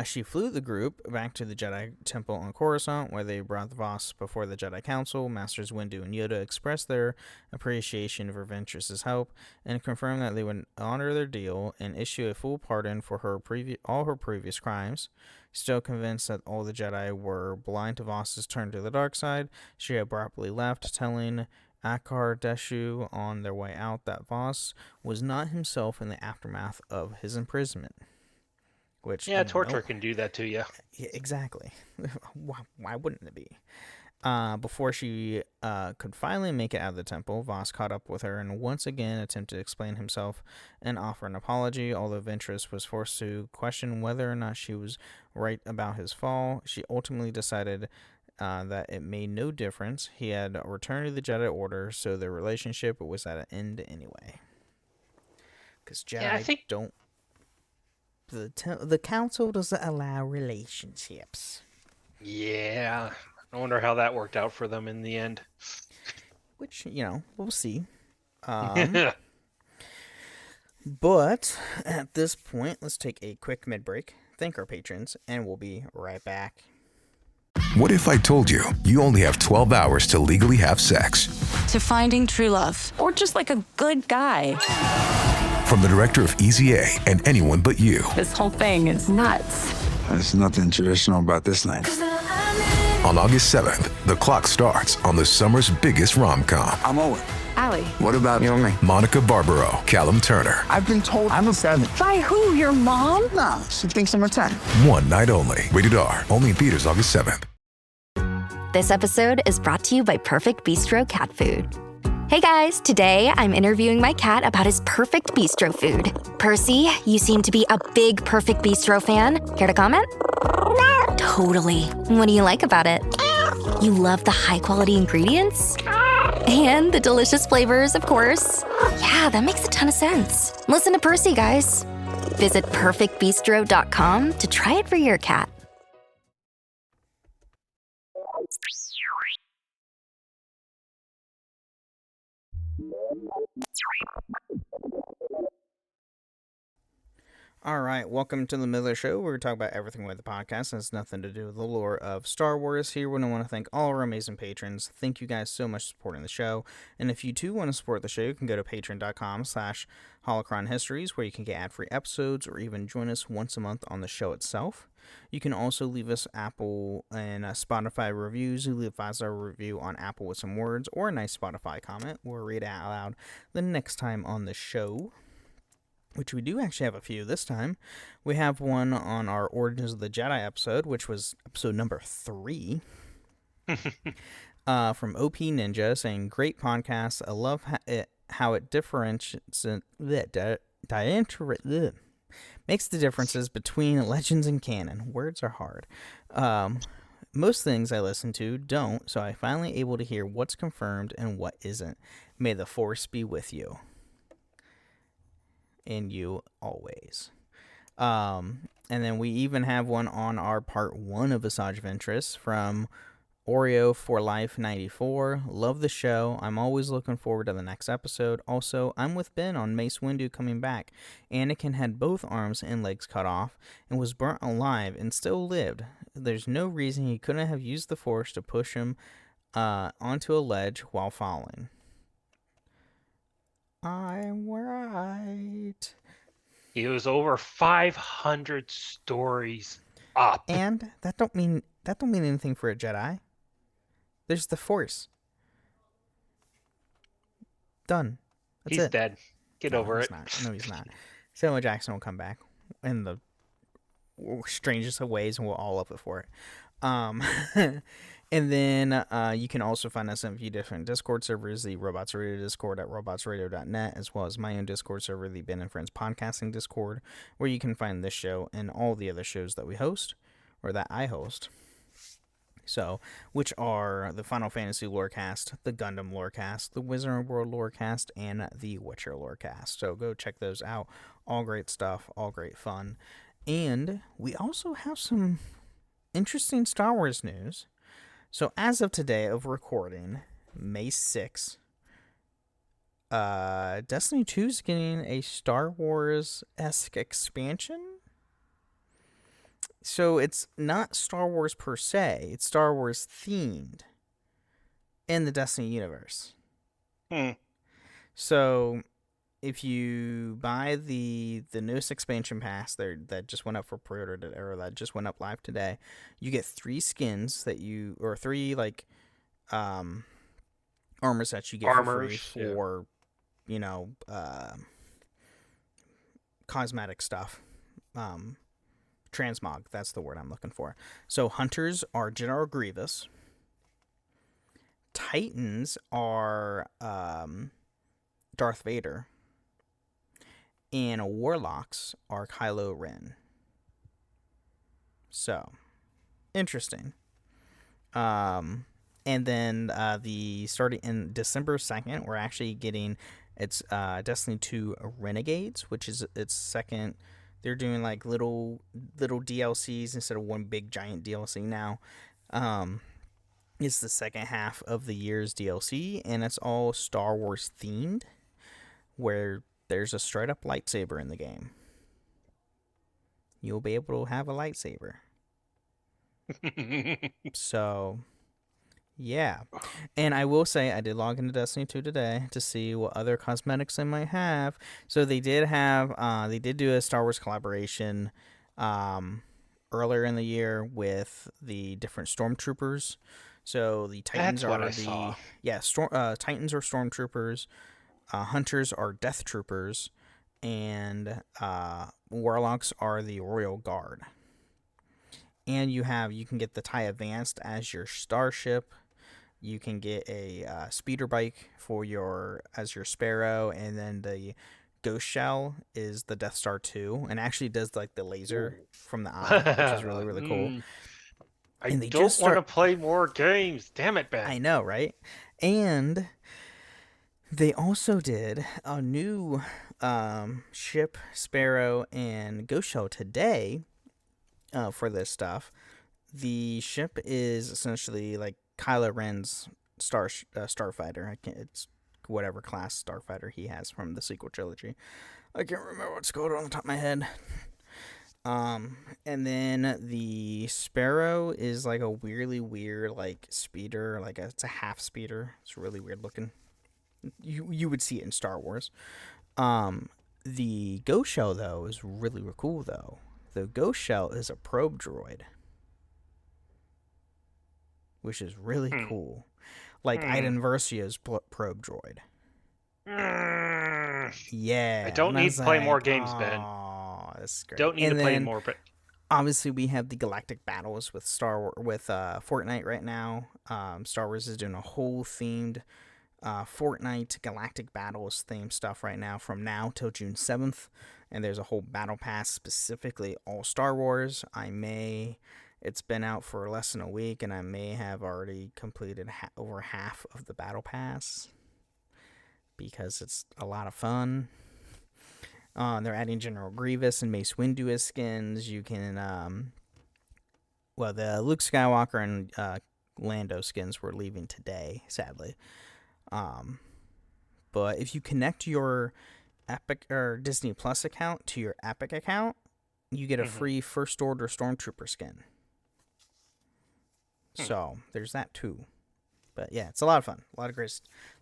C: She flew the group back to the Jedi Temple on Coruscant, where they brought the Voss before the Jedi Council. Masters Windu and Yoda expressed their appreciation for Ventress's help and confirmed that they would honor their deal and issue a full pardon for all her previous crimes. Still convinced that all the Jedi were blind to Voss's turn to the dark side, she abruptly left, telling Akar Deshu on their way out that Voss was not himself in the aftermath of his imprisonment. Which,
D: torture can do that to you.
C: Yeah, exactly. Why wouldn't it be? Before she could finally make it out of the temple, Voss caught up with her and once again attempted to explain himself and offer an apology. Although Ventress was forced to question whether or not she was right about his fall, she ultimately decided that it made no difference. He had returned to the Jedi Order, so their relationship was at an end anyway. Because Jedi don't... The council doesn't allow relationships.
D: Yeah. I wonder how that worked out for them in the end.
C: Which, we'll see. But at this point, let's take a quick mid-break, thank our patrons, and we'll be right back.
E: What if I told you you only have 12 hours to legally have sex?
F: To finding true love. Or just like a good guy.
E: From the director of Easy A and Anyone But You.
F: This whole thing is nuts.
G: There's nothing traditional about this night.
E: On August 7th, the clock starts on the summer's biggest rom-com.
G: I'm Owen.
F: Allie.
G: What about you and me?
E: Monica Barbaro, Callum Turner.
G: I've been told I'm a 7.
F: By who? Your mom?
G: Nah, she thinks I'm a 10.
E: One night only. Rated R. Only in theaters August 7th.
H: This episode is brought to you by Perfect Bistro Cat Food. Hey guys, today I'm interviewing my cat about his Perfect Bistro food. Percy, you seem to be a big Perfect Bistro fan. Care to comment? Totally. What do you like about it? You love the high-quality ingredients? And the delicious flavors, of course. Yeah, that makes a ton of sense. Listen to Percy, guys. Visit perfectbistro.com to try it for your cat.
C: All right, welcome to the Miller Show. We're talking about everything with the podcast. It has nothing to do with the lore of Star Wars. Here, we want to thank all our amazing patrons. Thank you guys so much for supporting the show. And if you too want to support the show, you can go to patreon.com/holocronhistories, where you can get ad-free episodes or even join us once a month on the show itself. You can also leave us Apple and Spotify reviews. You leave a 5-star review on Apple with some words or a nice Spotify comment. We'll read it out loud the next time on the show. which we do actually have a few this time. We have one on our Origins of the Jedi episode, which was episode number 3. From OP Ninja saying, great podcast. I love how it differentiates makes the differences between legends and canon. Words are hard. Most things I listen to don't, so I finally able to hear what's confirmed and what isn't. May the Force be with you. And you always. And then we even have one on our part 1 of Asajj Ventress from Oreo for Life 94. Love the show. I'm always looking forward to the next episode. Also, I'm with Ben on Mace Windu coming back. Anakin had both arms and legs cut off and was burnt alive and still lived. There's no reason he couldn't have used the Force to push him onto a ledge while falling. I'm right.
D: He was over 500 stories up.
C: And that don't mean anything for a Jedi. There's the Force. Done. That's
D: He's
C: it.
D: dead. Get over it.
C: No, he's not. Samuel Jackson will come back in the strangest of ways, and we'll all love it for it. And then you can also find us in a few different Discord servers, the Robots Radio Discord at robotsradio.net, as well as my own Discord server, the Ben and Friends Podcasting Discord, where you can find this show and all the other shows that we host, or that I host. So, which are the Final Fantasy Lorecast, the Gundam Lorecast, the Wizard World Lorecast, and the Witcher Lorecast. So go check those out. All great stuff, all great fun. And we also have some interesting Star Wars news. So as of today of recording, May 6th, Destiny 2 is getting a Star Wars-esque expansion. So it's not Star Wars per se, it's Star Wars themed in the Destiny universe. So if you buy the newest expansion pass that just went up for pre-order, or that just went up live today, you get 3 skins or 3 armor sets you get for free for cosmetic stuff. Transmog, that's the word I'm looking for. So hunters are General Grievous. Titans are Darth Vader. And warlocks are Kylo Ren. So, interesting. And then starting in December 2nd, we're actually getting Destiny 2 Renegades, which is its second. They're doing like little DLCs instead of one big giant DLC now. It's the second half of the year's DLC, and it's all Star Wars themed, where there's a straight up lightsaber in the game. You'll be able to have a lightsaber. So, yeah. And I will say, I did log into Destiny 2 today to see what other cosmetics they might have. So they did do a Star Wars collaboration earlier in the year with the different stormtroopers. So the Titans Titans are stormtroopers. Hunters are death troopers, and warlocks are the royal guard. And you can get the TIE Advanced as your starship. You can get a speeder bike as your Sparrow, and then the Ghost Shell is the Death Star 2, and actually does like the laser from the eye, which is really really cool.
D: I don't want to play more games. Damn it, Ben.
C: I know, right? And they also did a new ship, Sparrow, and Ghost Shell today for this stuff. The ship is essentially like Kylo Ren's starfighter. It's whatever class starfighter he has from the sequel trilogy. I can't remember what's called on the top of my head. And then the Sparrow is like a weirdly weird like speeder, it's a half speeder. It's really weird looking. You would see it in Star Wars. The Ghost Shell though is really cool though. The Ghost Shell is a probe droid, which is really cool. Like Iden Versio's probe droid. Yeah.
D: I don't
C: and I
D: need
C: was
D: to play more
C: like,
D: games, Ben.
C: oh, that's great.
D: Don't need
C: and
D: to play
C: then,
D: more, but
C: obviously, we have the galactic battles with Fortnite right now. Star Wars is doing a whole themed Fortnite Galactic Battles theme stuff right now from now till June 7th. And there's a whole battle pass specifically all Star Wars. It's been out for less than a week, and I may have already completed over half of the battle pass because it's a lot of fun. They're adding General Grievous and Mace Windu as skins. You can, the Luke Skywalker and Lando skins were leaving today, sadly. But if you connect your Epic or Disney Plus account to your Epic account, you get a free First Order Stormtrooper skin. So there's that too. But yeah, it's a lot of fun. A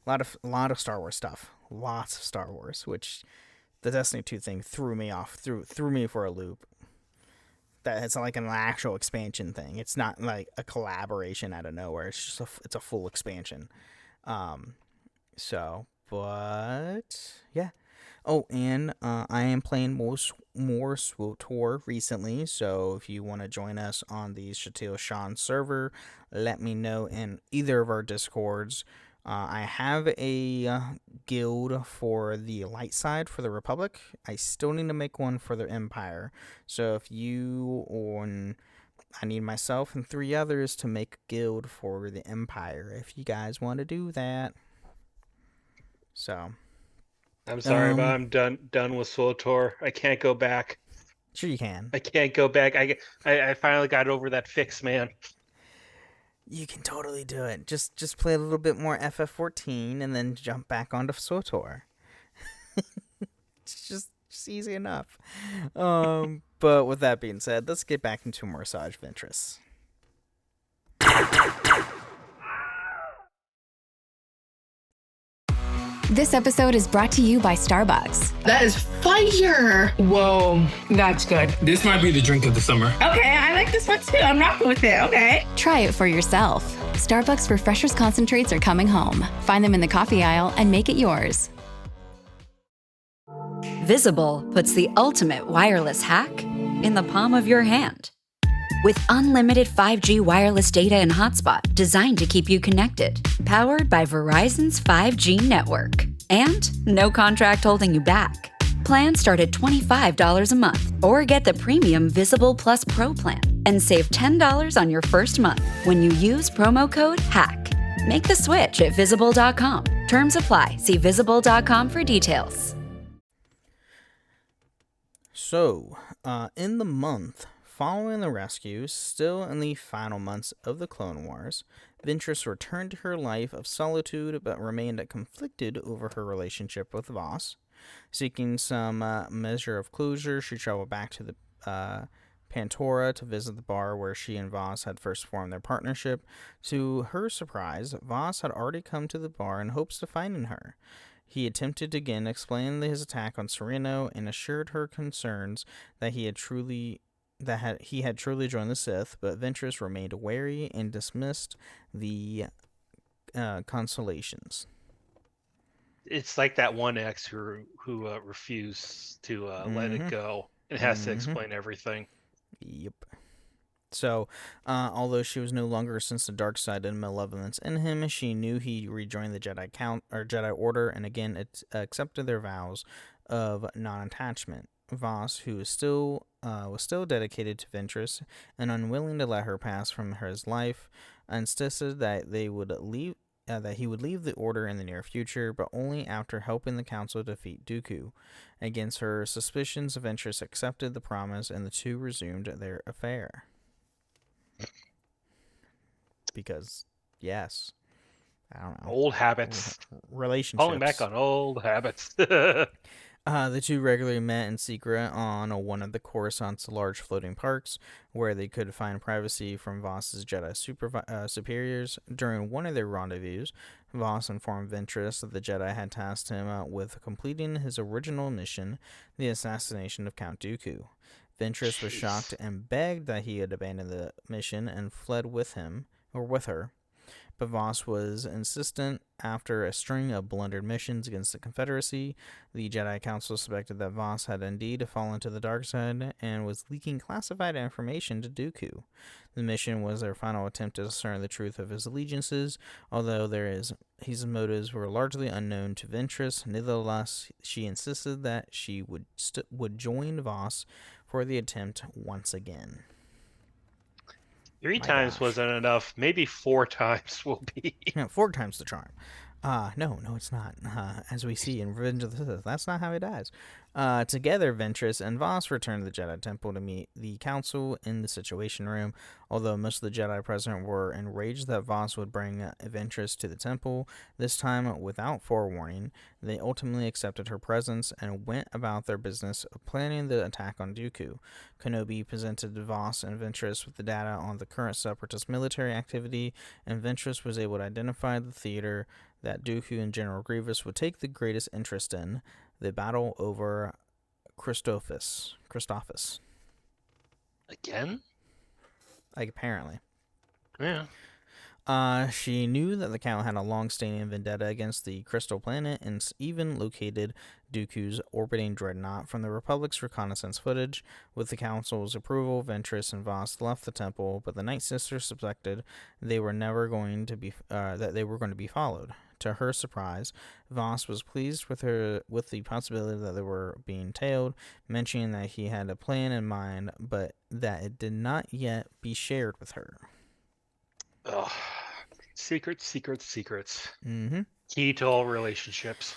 C: lot of Star Wars stuff. Lots of Star Wars, which the Destiny 2 thing threw me off, threw me for a loop. That it's like an actual expansion thing. It's not like a collaboration out of nowhere. It's just it's a full expansion. But yeah. Oh, and I am playing more SWTOR recently, so if you want to join us on the Shatil Shan server, let me know in either of our Discords. I have a guild for the light side for the Republic. I still need to make one for the Empire. So if I need myself and 3 others to make a guild for the Empire, if you guys want to do that. So...
D: I'm sorry, but I'm done with SWTOR. I can't go back.
C: Sure you can.
D: I can't go back. I finally got over that fix, man.
C: You can totally do it. Just play a little bit more FF14 and then jump back onto SWTOR. It's just easy enough. But with that being said, let's get back into more Asajj Ventress.
I: This episode is brought to you by Starbucks.
J: That is fire! Whoa, that's good.
K: This might be the drink of the summer.
J: Okay, I like this one too. I'm rocking with it, okay.
I: Try it for yourself. Starbucks Refreshers Concentrates are coming home. Find them in the coffee aisle and make it yours.
L: Visible puts the ultimate wireless hack in the palm of your hand. With unlimited 5G wireless data and hotspot designed to keep you connected, powered by Verizon's 5G network. And no contract holding you back. Plans start at $25 a month, or get the premium Visible Plus Pro plan and save $10 on your first month when you use promo code HACK. Make the switch at Visible.com. Terms apply. See Visible.com for details.
C: So, in the month following the rescue, still in the final months of the Clone Wars, Ventress returned to her life of solitude but remained conflicted over her relationship with Voss. Seeking some measure of closure, she traveled back to the Pantora to visit the bar where she and Voss had first formed their partnership. To her surprise, Voss had already come to the bar in hopes of finding her. He attempted to again explain his attack on Sereno and assured her concerns that he had truly joined the Sith, but Ventress remained wary and dismissed the consolations.
D: It's like that one ex who refused to let it go and has to explain everything.
C: Yep. So, although she was no longer sensed the dark side and malevolence in him, she knew he rejoined the Jedi Order and again accepted their vows of non-attachment. Voss, who was still dedicated to Ventress and unwilling to let her pass from his life, insisted that he would leave the Order in the near future, but only after helping the Council defeat Dooku. Against her suspicions, Ventress accepted the promise, and the two resumed their affair. Because, yes, I don't know.
D: Old habits.
C: Relationships.
D: Falling back on old habits.
C: The two regularly met in secret on one of the Coruscant's large floating parks, where they could find privacy from Voss's Jedi superiors. During one of their rendezvous, Voss informed Ventress that the Jedi had tasked him with completing his original mission, the assassination of Count Dooku. Ventress was shocked and begged that he had abandoned the mission and fled with her. But Voss was insistent. After a string of blundered missions against the Confederacy, the Jedi Council suspected that Voss had indeed fallen to the dark side and was leaking classified information to Dooku. The mission was their final attempt to discern the truth of his allegiances, although his motives were largely unknown to Ventress. Nevertheless, she insisted that she would join Voss for the attempt once again.
D: Three times wasn't enough. Maybe 4 times will be.
C: No, 4 times the charm. No, it's not. As we see in Revenge of the Sith, that's not how he dies. Together, Ventress and Voss return to the Jedi Temple to meet the Council in the Situation Room. Although most of the Jedi present were enraged that Voss would bring Ventress to the Temple, this time without forewarning, they ultimately accepted her presence and went about their business of planning the attack on Dooku. Kenobi presented Voss and Ventress with the data on the current Separatist military activity, and Ventress was able to identify the theater that Dooku and General Grievous would take the greatest interest in, the battle over Christophsis.
D: Again?
C: Like, apparently.
D: Yeah.
C: She knew that the Count had a long-standing vendetta against the Crystal Planet and even located Dooku's orbiting dreadnought from the Republic's reconnaissance footage. With the Council's approval, Ventress and Voss left the temple, but the Night Sisters suspected they were going to be followed. To her surprise, Voss was pleased with the possibility that they were being tailed, mentioning that he had a plan in mind, but that it did not yet be shared with her.
D: Ugh. Secrets.
C: Mm-hmm.
D: Key to all relationships.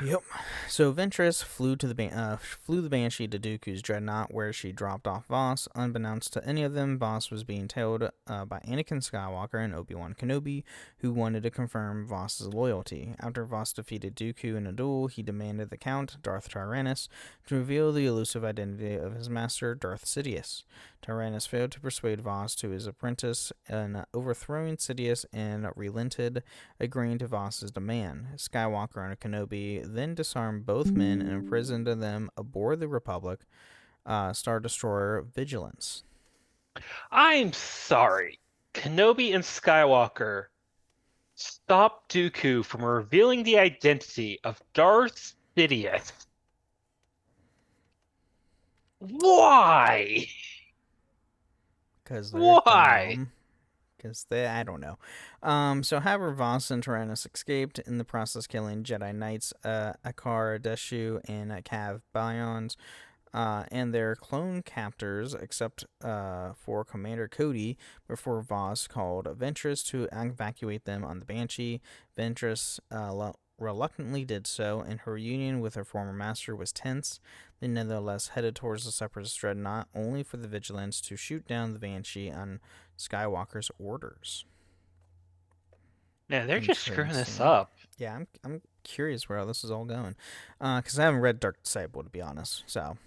C: Yep. So Ventress flew the Banshee to Dooku's dreadnought, where she dropped off Voss. Unbeknownst to any of them, Voss was being tailed by Anakin Skywalker and Obi-Wan Kenobi, who wanted to confirm Voss's loyalty. After Voss defeated Dooku in a duel, he demanded the Count, Darth Tyrannus, to reveal the elusive identity of his master, Darth Sidious. Tyrannus failed to persuade Voss to his apprentice in overthrowing Sidious and relented, agreeing to Voss's demand. Skywalker and Kenobi then disarmed both men and imprisoned them aboard the Republic Star Destroyer Vigilance.
D: I'm sorry. Kenobi and Skywalker stopped Dooku from revealing the identity of Darth Sidious. Why?
C: Why? Because I don't know. However, Voss and Tyrannus escaped, in the process killing Jedi Knights Akar Deshu and Cav Bayons, and their clone captors, except for Commander Cody, before Voss called Ventress to evacuate them on the Banshee. Ventress reluctantly did so, and her union with her former master was tense. They nevertheless headed towards the Separatist dreadnought, only for the Vigilance to shoot down the Banshee on Skywalker's orders.
D: Yeah, they're just screwing this up.
C: Yeah, I'm curious where all this is all going, because I haven't read Dark Disciple, to be honest. So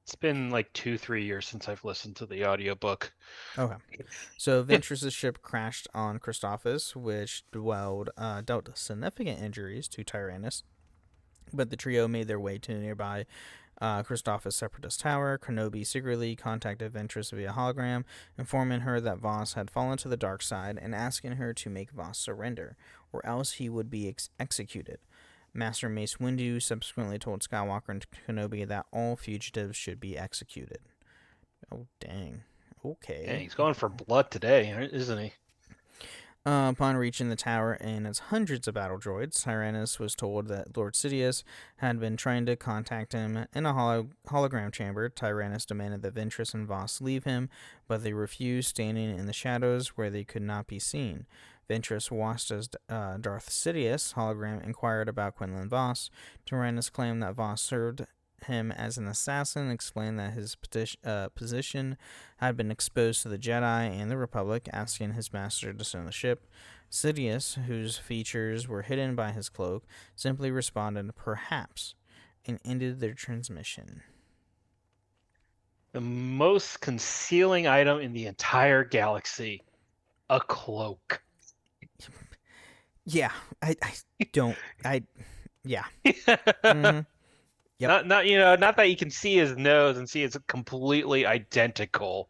D: it's been like 2-3 years since I've listened to the audiobook.
C: Okay. So Ventress's ship crashed on Christophsis, which dealt significant injuries to Tyrannus. But the trio made their way to nearby Christophsis Separatist Tower. Kenobi secretly contacted Ventress via hologram, informing her that Voss had fallen to the dark side and asking her to make Voss surrender, or else he would be executed. Master Mace Windu subsequently told Skywalker and Kenobi that all fugitives should be executed. Oh, dang. Okay.
D: Yeah, he's going for blood today, isn't he?
C: Upon reaching the tower and its hundreds of battle droids, Tyrannus was told that Lord Sidious had been trying to contact him in a hologram chamber. Tyrannus demanded that Ventress and Voss leave him, but they refused, standing in the shadows where they could not be seen. Ventress, watched as Darth Sidious hologram inquired about Quinlan Voss. Tyrannus claimed that Voss served him as an assassin, and explained that his position had been exposed to the Jedi and the Republic, asking his master to send the ship. Sidious, whose features were hidden by his cloak, simply responded, "Perhaps," and ended their transmission.
D: The most concealing item in the entire galaxy. A cloak.
C: Yeah, yeah. Mm-hmm.
D: Yep. Not that you can see his nose and see it's completely identical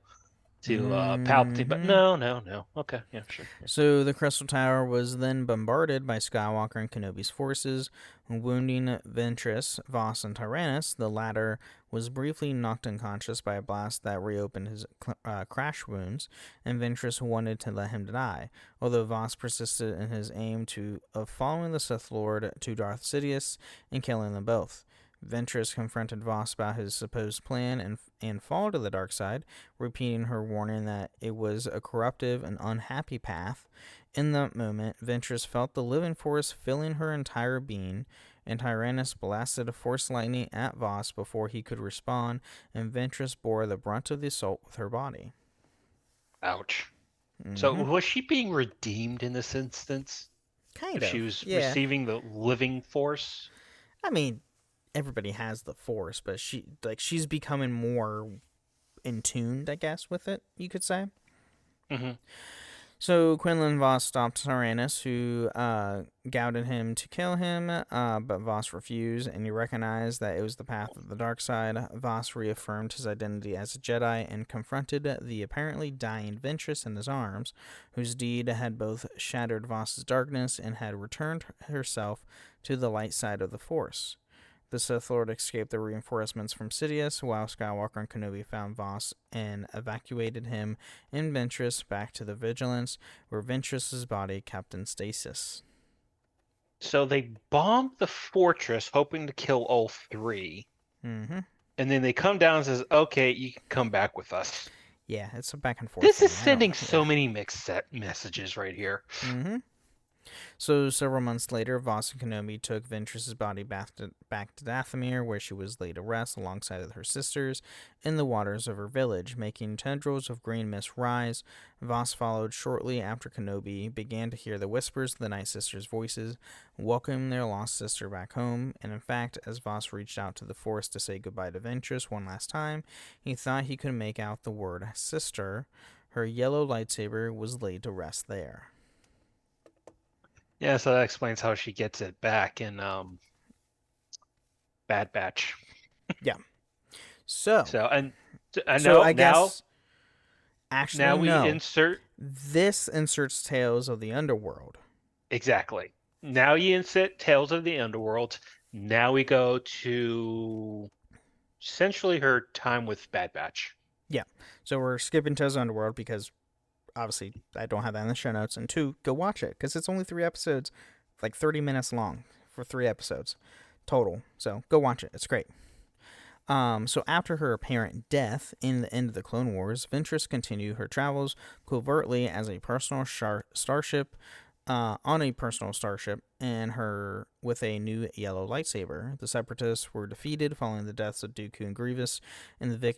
D: to Palpatine, but no. Okay, yeah, sure.
C: So the Crystal Tower was then bombarded by Skywalker and Kenobi's forces, wounding Ventress, Voss, and Tyrannus. The latter was briefly knocked unconscious by a blast that reopened his crash wounds, and Ventress wanted to let him die, although Voss persisted in his aim of following the Sith Lord to Darth Sidious and killing them both. Ventress confronted Voss about his supposed plan and fall to the dark side, repeating her warning that it was a corruptive and unhappy path. In that moment, Ventress felt the living force filling her entire being, and Tyrannus blasted a force lightning at Voss before he could respond, and Ventress bore the brunt of the assault with her body.
D: Ouch. So was she being redeemed in this instance?
C: Kind
D: of. She was receiving the living force?
C: I mean, everybody has the force, but she's becoming more in tune, I guess, with it, you could say.
D: Mm-hmm.
C: So Quinlan Voss stopped Tyrannus, who goaded him to kill him, but Voss refused, and he recognized that it was the path of the dark side. Voss reaffirmed his identity as a Jedi and confronted the apparently dying Ventress in his arms, whose deed had both shattered Voss's darkness and had returned herself to the light side of the Force. The Sith Lord escaped the reinforcements from Sidious, while Skywalker and Kenobi found Voss and evacuated him and Ventress back to the Vigilance, where Ventress's body kept in stasis.
D: So they bombed the fortress, hoping to kill all three.
C: Mm-hmm.
D: And then they come down and says, "Okay, you can come back with us."
C: Yeah, it's a back and forth.
D: This is sending so many mixed messages right here.
C: Mm-hmm. So several months later, Voss and Kenobi took Ventress's body back to Dathomir, where she was laid to rest alongside of her sisters in the waters of her village, making tendrils of green mist rise. Voss followed shortly after Kenobi began to hear the whispers of the Night Sisters' voices, welcoming their lost sister back home. And in fact, as Voss reached out to the Force to say goodbye to Ventress one last time, he thought he could make out the word sister. Her yellow lightsaber was laid to rest there.
D: Yeah, so that explains how she gets it back in Bad Batch.
C: Yeah. So
D: I guess
C: actually
D: now we
C: no.
D: insert
C: This inserts Tales of the Underworld.
D: Exactly. Now you insert Tales of the Underworld. Now we go to essentially her time with Bad Batch.
C: Yeah. So we're skipping Tales of the Underworld because obviously I don't have that in the show notes, and 2, go watch it because it's only 3 episodes, like 30 minutes long for 3 episodes total. So go watch it. It's great. So after her apparent death in the end of the Clone Wars, Ventress continued her travels covertly as a personal starship, on a personal starship, and her with a new yellow lightsaber. The Separatists were defeated following the deaths of Dooku and Grievous, and the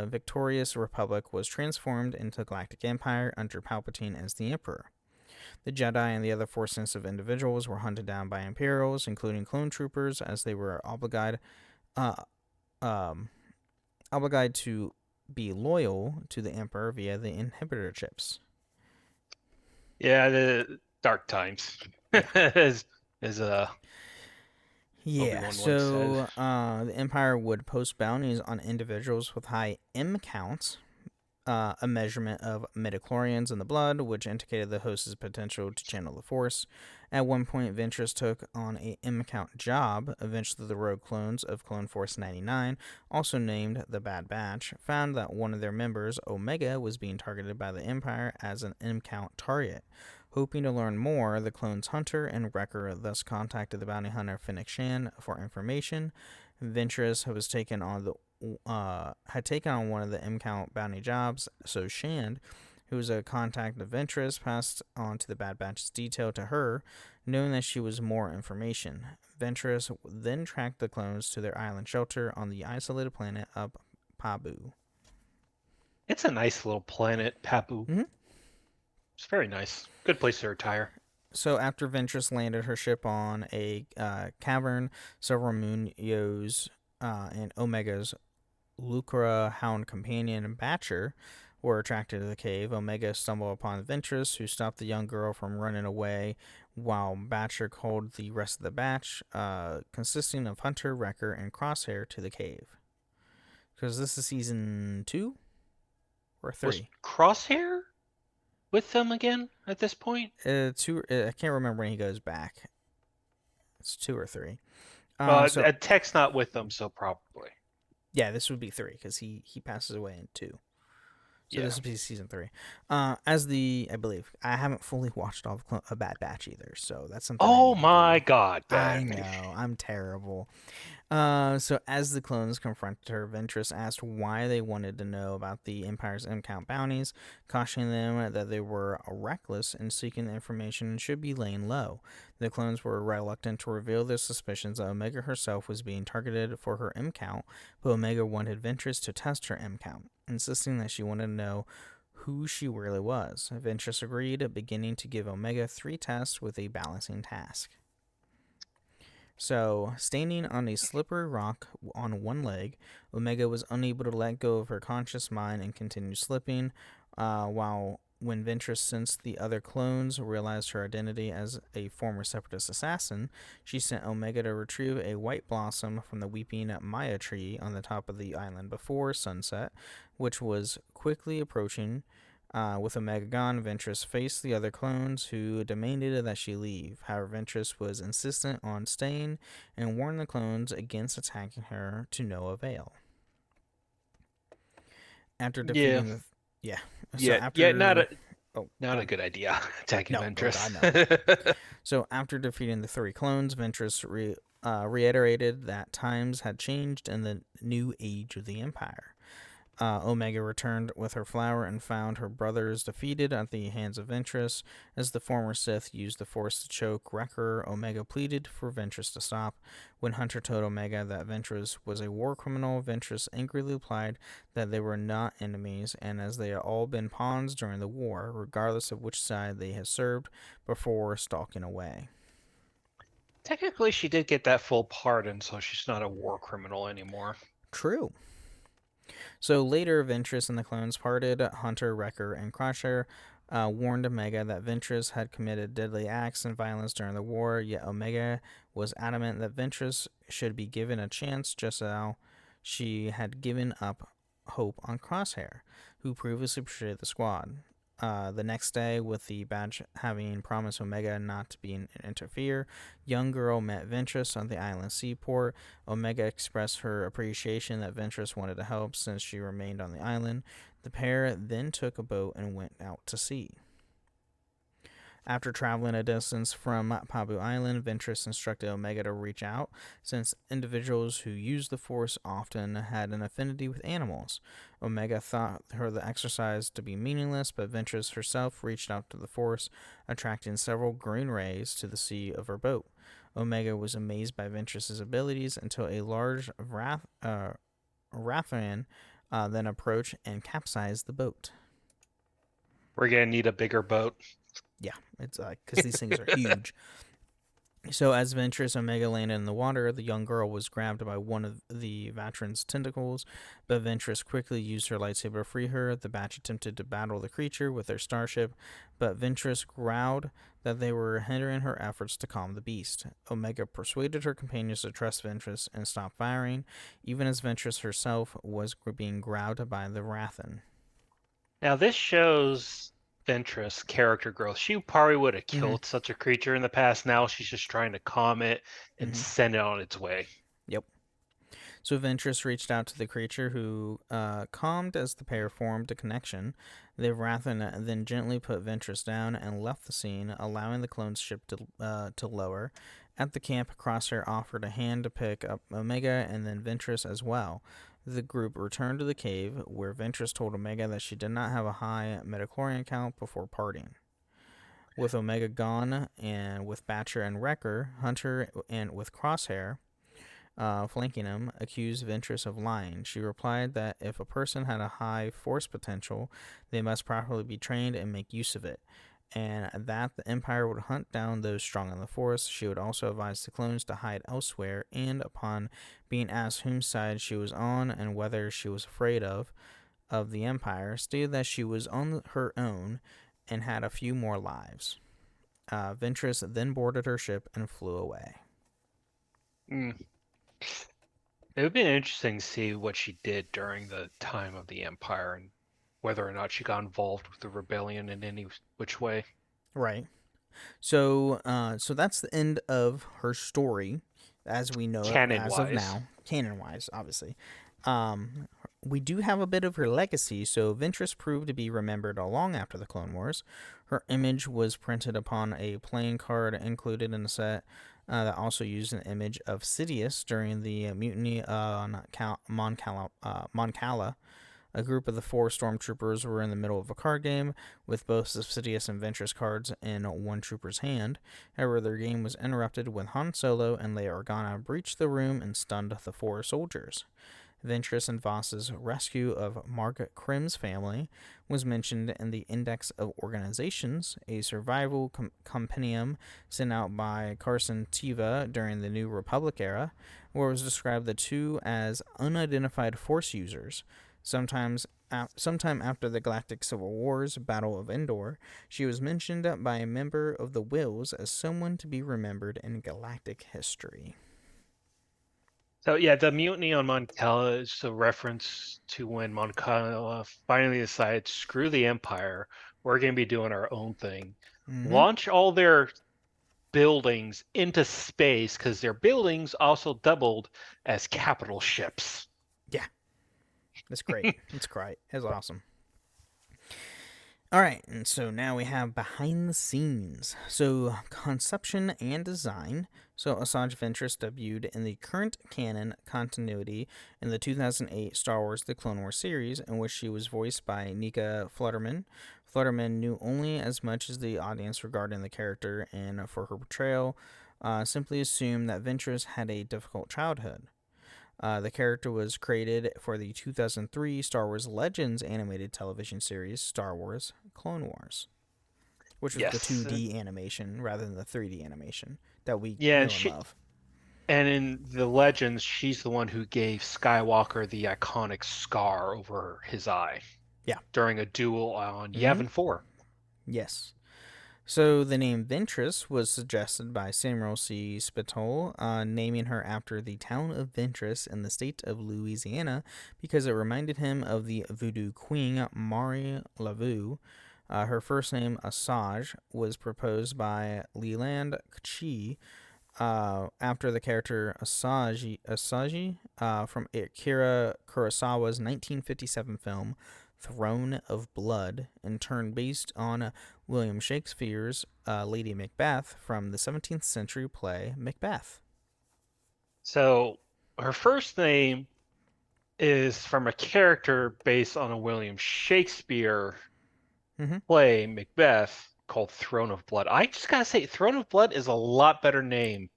C: victorious Republic was transformed into Galactic Empire under Palpatine as the Emperor. The Jedi and the other Force-sensitive individuals were hunted down by Imperials, including clone troopers, as they were obligated to be loyal to the Emperor via the inhibitor chips.
D: Yeah, the dark times.
C: Yeah, so the Empire would post bounties on individuals with high M counts, a measurement of midichlorians in the blood, which indicated the host's potential to channel the Force. At one point, Ventress took on a M count job. Eventually, the rogue clones of Clone Force 99, also named the Bad Batch, found that one of their members, Omega, was being targeted by the Empire as an M count target. Hoping to learn more, the clone's hunter and wrecker thus contacted the bounty hunter Fennec Shan for information. Ventress had taken on one of the M-Count bounty jobs, so Shand, who was a contact of Ventress, passed on to the Bad Batch's detail to her, knowing that she was more information. Ventress then tracked the clones to their island shelter on the isolated planet of Pabu.
D: It's a nice little planet, Pabu.
C: Mm-hmm.
D: It's very nice. Good place to retire.
C: So after Ventress landed her ship on a cavern, several Munoz and Omega's Lucra hound companion and Batcher were attracted to the cave. Omega stumbled upon Ventress, who stopped the young girl from running away, while Batcher called the rest of the batch, consisting of Hunter, Wrecker, and Crosshair, to the cave. Because this is season 2 or 3?
D: Crosshair with them again at this point?
C: I can't remember when he goes back. It's 2 or 3.
D: Tech's not with them, so probably.
C: Yeah, this would be 3 because he passes away in 2. So this would be season 3. I believe I haven't fully watched all of a Bad Batch either, so that's something.
D: Oh my God,
C: Ben. I know, I'm terrible. So as the clones confronted her, Ventress asked why they wanted to know about the Empire's M-Count bounties, cautioning them that they were reckless in seeking the information and should be laying low. The clones were reluctant to reveal their suspicions that Omega herself was being targeted for her M-Count, but Omega wanted Ventress to test her M-Count, insisting that she wanted to know who she really was. Ventress agreed, beginning to give Omega 3 tests with a balancing task. So, standing on a slippery rock on one leg, Omega was unable to let go of her conscious mind and continued slipping, when Ventress sensed the other clones realized her identity as a former Separatist assassin, she sent Omega to retrieve a white blossom from the weeping Maya tree on the top of the island before sunset, which was quickly approaching. With Omega gone, Ventress faced the other clones, who demanded that she leave. However, Ventress was insistent on staying and warned the clones against attacking her, to no avail. After defeating
D: not a good idea attacking Ventress.
C: No. So after defeating the 3 clones, Ventress reiterated that times had changed in the new age of the Empire. Omega returned with her flower and found her brothers defeated at the hands of Ventress. As the former Sith used the Force to choke Wrecker, Omega pleaded for Ventress to stop. When Hunter told Omega that Ventress was a war criminal, Ventress angrily replied that they were not enemies, and as they had all been pawns during the war, regardless of which side they had served, before stalking away.
D: Technically, she did get that full pardon, so she's not a war criminal anymore.
C: True. So later, Ventress and the clones parted. Hunter, Wrecker, and Crosshair warned Omega that Ventress had committed deadly acts and violence during the war, yet Omega was adamant that Ventress should be given a chance, just as how she had given up hope on Crosshair, who previously betrayed the squad. The next day, with the badge having promised Omega not to interfere, young girl met Ventress on the island seaport. Omega expressed her appreciation that Ventress wanted to help since she remained on the island. The pair then took a boat and went out to sea. After traveling a distance from Pabu Island, Ventress instructed Omega to reach out, since individuals who used the Force often had an affinity with animals. Omega thought the exercise to be meaningless, but Ventress herself reached out to the Force, attracting several green rays to the sea of her boat. Omega was amazed by Ventress's abilities until a large Rathian then approached and capsized the boat.
D: We're going to need a bigger boat.
C: Yeah, it's because these things are huge. So as Ventress Omega landed in the water, the young girl was grabbed by one of the Vatran's tentacles, but Ventress quickly used her lightsaber to free her. The batch attempted to battle the creature with their starship, but Ventress growled that they were hindering her efforts to calm the beast. Omega persuaded her companions to trust Ventress and stop firing, even as Ventress herself was being grabbed by the Rathan.
D: Now this shows Ventress character growth. She probably would have killed such a creature in the past. Now she's just trying to calm it and send it on its way.
C: Yep. So Ventress reached out to the creature, who calmed as the pair formed a connection. The Rathan then gently put Ventress down and left the scene, allowing the clone ship to lower. At the camp, Crosshair offered a hand to pick up Omega and then Ventress as well. The group returned to the cave, where Ventress told Omega that she did not have a high midichlorian count before parting. With Omega gone, and with Batcher and Wrecker, Hunter and with Crosshair flanking him, accused Ventress of lying. She replied that if a person had a high force potential, they must properly be trained and make use of it, and that the Empire would hunt down those strong in the Force. She would also advise the clones to hide elsewhere, and upon being asked whose side she was on and whether she was afraid of the Empire, stated that she was on her own and had a few more lives. Ventress then boarded her ship and flew away.
D: It would be interesting to see what she did during the time of the Empire and whether or not she got involved with the rebellion in any which way.
C: Right. So that's the end of her story, as we know it as of
D: Canon-wise.
C: now, canon-wise, obviously. We do have a bit of her legacy. So Ventress proved to be remembered long after the Clone Wars. Her image was printed upon a playing card included in the set that also used an image of Sidious during the mutiny on Mon Cala. A group of the 4 stormtroopers were in the middle of a card game, with both the Sidious and Ventress cards in one trooper's hand. However, their game was interrupted when Han Solo and Leia Organa breached the room and stunned the 4 soldiers. Ventress and Voss's rescue of Margaret Krim's family was mentioned in the Index of Organizations, a survival compendium sent out by Carson Teva during the New Republic era, where it was described the two as unidentified Force users. Sometime after the Galactic Civil War's Battle of Endor, she was mentioned by a member of the Wills as someone to be remembered in galactic history.
D: So yeah, the mutiny on Mon Cala is a reference to when Mon Cala finally decided, screw the Empire, we're going to be doing our own thing.
C: Mm-hmm.
D: Launch all their buildings into space, because their buildings also doubled as capital ships.
C: Yeah. That's great. It's great. It's awesome. All right, and so now we have behind the scenes. So conception and design. So Asajj Ventress debuted in the current canon continuity in the 2008 Star Wars The Clone Wars series, in which she was voiced by Nika Flutterman. Flutterman knew only as much as the audience regarding the character, and for her portrayal, simply assumed that Ventress had a difficult childhood. The character was created for the 2003 Star Wars Legends animated television series, Star Wars Clone Wars, which was the 2D animation rather than the 3D animation that we know and love.
D: And in the Legends, she's the one who gave Skywalker the iconic scar over his eye.
C: Yeah.
D: During a duel on Yavin 4.
C: Yes. So the name Ventress was suggested by Samuel C. Spitole, naming her after the town of Ventress in the state of Louisiana because it reminded him of the voodoo queen Marie Laveau. Her first name, Asajj, was proposed by Leland Chi after the character Asajj from Akira Kurosawa's 1957 film Throne of Blood, in turn based on William Shakespeare's Lady Macbeth from the 17th century play Macbeth.
D: So her first name is from a character based on a William Shakespeare play Macbeth called Throne of Blood. I just gotta say, Throne of Blood is a lot better name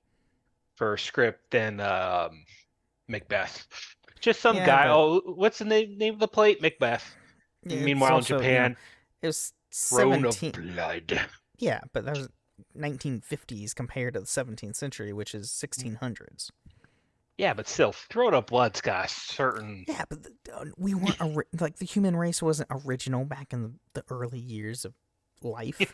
D: for a script than Macbeth. Just some guy. Oh, what's the name of the play? Macbeth.
C: Yeah,
D: meanwhile,
C: also,
D: in Japan,
C: it was
D: Throne of Blood.
C: Yeah, but that was 1950s compared to the 17th century, which is 1600s.
D: Yeah, but still, Throne of Blood's got a certain.
C: Yeah, but we weren't like the human race wasn't original back in the early years of life.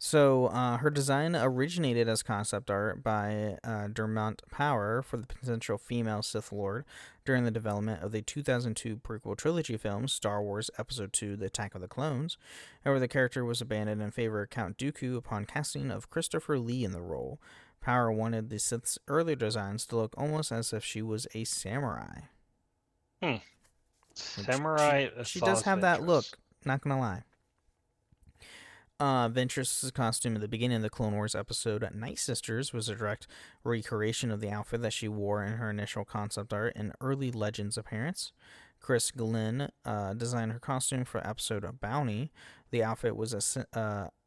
C: So her design originated as concept art by Dermont Power for the potential female Sith Lord during the development of the 2002 prequel trilogy film Star Wars Episode II: The Attack of the Clones. However, the character was abandoned in favor of Count Dooku upon casting of Christopher Lee in the role. Power wanted the Sith's earlier designs to look almost as if she was a samurai.
D: Samurai.
C: She does have that look, not gonna lie. Ventress's costume at the beginning of the Clone Wars episode Night Sisters was a direct recreation of the outfit that she wore in her initial concept art and early Legends appearance. Chris Glenn designed her costume for episode Bounty. The outfit was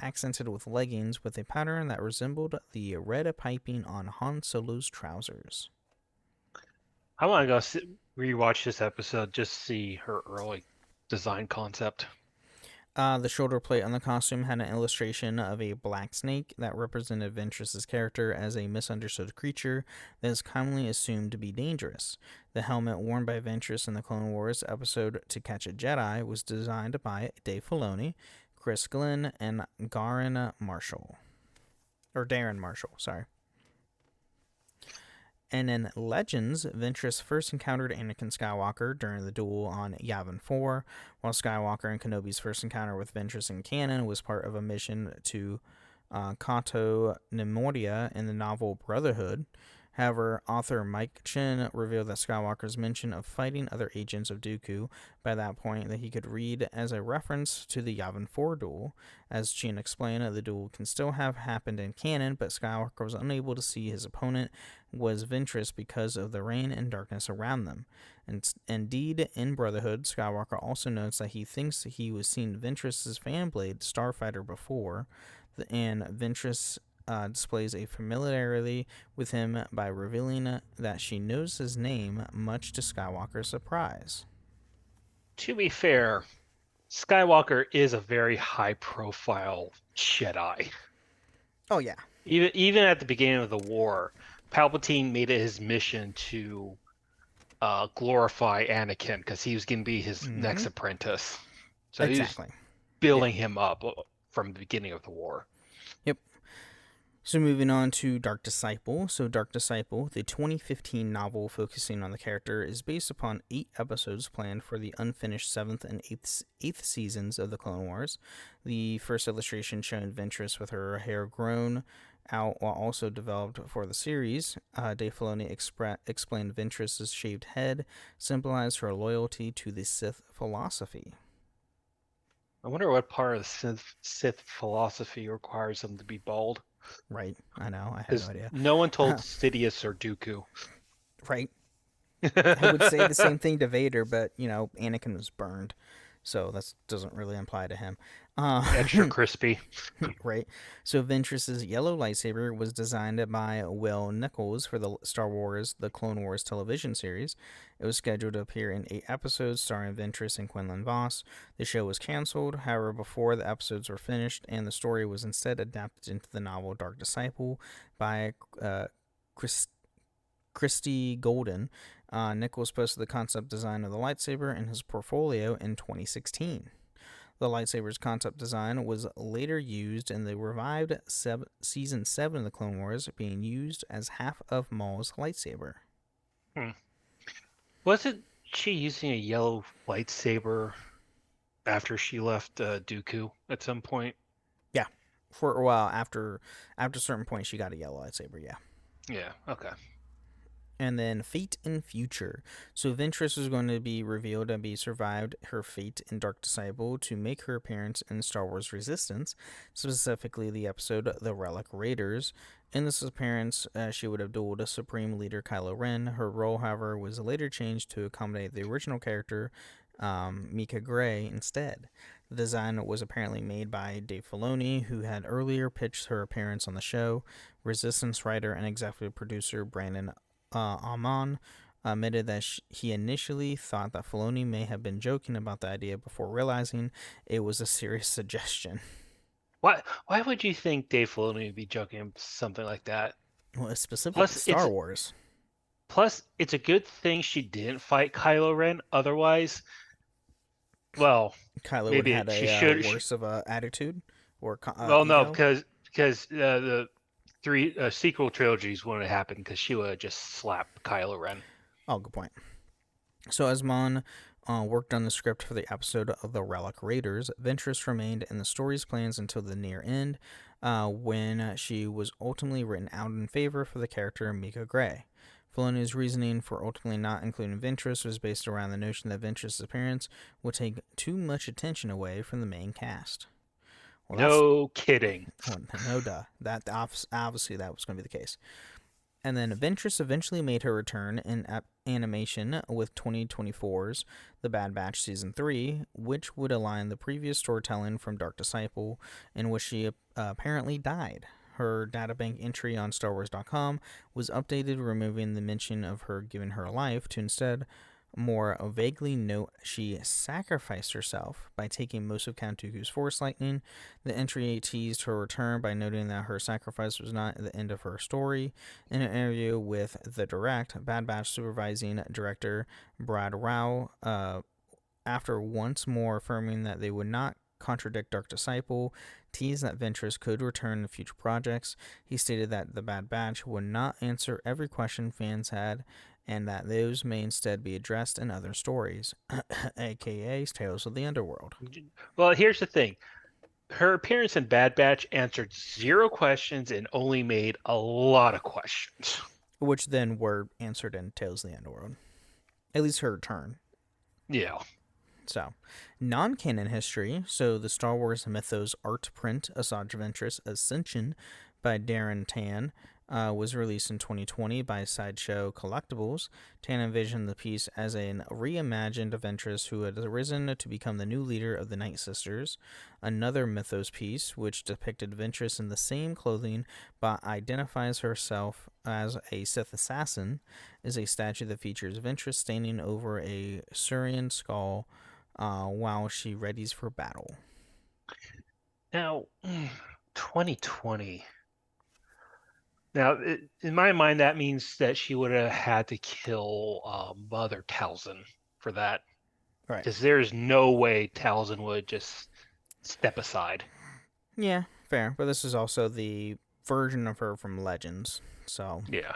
C: accented with leggings with a pattern that resembled the red piping on Han Solo's trousers.
D: I want to go rewatch this episode just to see her early design concept.
C: The shoulder plate on the costume had an illustration of a black snake that represented Ventress's character as a misunderstood creature that is commonly assumed to be dangerous. The helmet worn by Ventress in the Clone Wars episode To Catch a Jedi was designed by Dave Filoni, Chris Glenn, and Darren Marshall, sorry. And in Legends, Ventress first encountered Anakin Skywalker during the duel on Yavin 4, while Skywalker and Kenobi's first encounter with Ventress in canon was part of a mission to Kanto Nemoria in the novel Brotherhood. However, author Mike Chen revealed that Skywalker's mention of fighting other agents of Dooku by that point that he could read as a reference to the Yavin 4 duel. As Chen explained, the duel can still have happened in canon, but Skywalker was unable to see his opponent was Ventress because of the rain and darkness around them. And indeed, in Brotherhood, Skywalker also notes that he thinks he was seeing Ventress's fanblade Starfighter before, and Ventress displays a familiarity with him by revealing that she knows his name, much to Skywalker's surprise.
D: To be fair, Skywalker is a very high-profile Jedi.
C: Oh, yeah.
D: Even at the beginning of the war, Palpatine made it his mission to glorify Anakin because he was going to be his next apprentice. So
C: exactly.
D: He was building him up from the beginning of the war.
C: Yep. So moving on to Dark Disciple. So Dark Disciple, the 2015 novel focusing on the character, is based upon 8 episodes planned for the unfinished 7th and 8th seasons of the Clone Wars. The first illustration showing Ventress with her hair grown out while also developed for the series. Dave Filoni explained Ventress's shaved head symbolized her loyalty to the Sith philosophy.
D: I wonder what part of the Sith philosophy requires them to be bald.
C: Right, I know. I have no idea.
D: No one told Sidious or Dooku.
C: Right. I would say the same thing to Vader, but, Anakin was burned, so that doesn't really apply to him.
D: Extra crispy.
C: Right. So Ventress's yellow lightsaber was designed by Will Nichols for the Star Wars The Clone Wars television series. It was scheduled to appear in 8 episodes starring Ventress and Quinlan Vos. The show was canceled, however, before the episodes were finished, and the story was instead adapted into the novel Dark Disciple by Christy Golden. Nichols posted the concept design of the lightsaber in his portfolio in 2016. The lightsaber's concept design was later used in the revived Season 7 of the Clone Wars, being used as half of Maul's lightsaber.
D: Wasn't she using a yellow lightsaber after she left Dooku at some point?
C: Yeah. For a while, after a certain point, she got a yellow lightsaber, yeah.
D: Yeah, okay.
C: And then Fate in Future. So Ventress is going to be revealed to be survived her fate in Dark Disciple to make her appearance in Star Wars Resistance, specifically the episode The Relic Raiders. In this appearance, she would have dueled Supreme Leader Kylo Ren. Her role, however, was later changed to accommodate the original character, Mika Gray, instead. The design was apparently made by Dave Filoni, who had earlier pitched her appearance on the show. Resistance writer and executive producer Brandon Amon admitted that he initially thought that Filoni may have been joking about the idea before realizing it was a serious suggestion.
D: Why would you think Dave Filoni would be joking about something like that?
C: Well, it's specifically Star Wars.
D: Plus, it's a good thing she didn't fight Kylo Ren. Otherwise, well,
C: Kylo would have had a worse of a attitude. Or
D: no, because the 3 sequel trilogies wouldn't have happened because she would have just slapped Kylo Ren.
C: Oh, good point. So as Mon worked on the script for the episode of The Relic Raiders, Ventress remained in the story's plans until the near end, when she was ultimately written out in favor for the character Mika Gray. Filoni's reasoning for ultimately not including Ventress was based around the notion that Ventress' appearance would take too much attention away from the main cast.
D: Well, no kidding.
C: No duh. That obviously that was going to be the case. And then Ventress eventually made her return in animation with 2024's The Bad Batch Season 3, which would align the previous storytelling from Dark Disciple, in which she apparently died. Her databank entry on StarWars.com was updated, removing the mention of her giving her life to instead more vaguely note she sacrificed herself by taking most of Count Dooku's Force Lightning. The entry teased her return by noting that her sacrifice was not the end of her story. In an interview with The Direct, Bad Batch supervising director Brad Rao, after once more affirming that they would not contradict Dark Disciple, teased that Ventress could return in future projects. He stated that the Bad Batch would not answer every question fans had, and that those may instead be addressed in other stories, aka Tales of the Underworld.
D: Well, here's the thing. Her appearance in Bad Batch answered 0 questions and only made a lot of questions.
C: Which then were answered in Tales of the Underworld. At least her return.
D: Yeah.
C: So, non-canon history. So, the Star Wars Mythos art print, Asajj Ventress Ascension by Darren Tan, was released in 2020 by Sideshow Collectibles. Tan envisioned the piece as a reimagined Ventress who had arisen to become the new leader of the Night Sisters. Another Mythos piece, which depicted Ventress in the same clothing but identifies herself as a Sith assassin, is a statue that features Ventress standing over a Surian skull while she readies for battle.
D: Now, 2020. Now, in my mind, that means that she would have had to kill Mother Talzin for that.
C: Right.
D: Because there's no way Talzin would just step aside.
C: Yeah, fair. But this is also the version of her from Legends. So
D: yeah.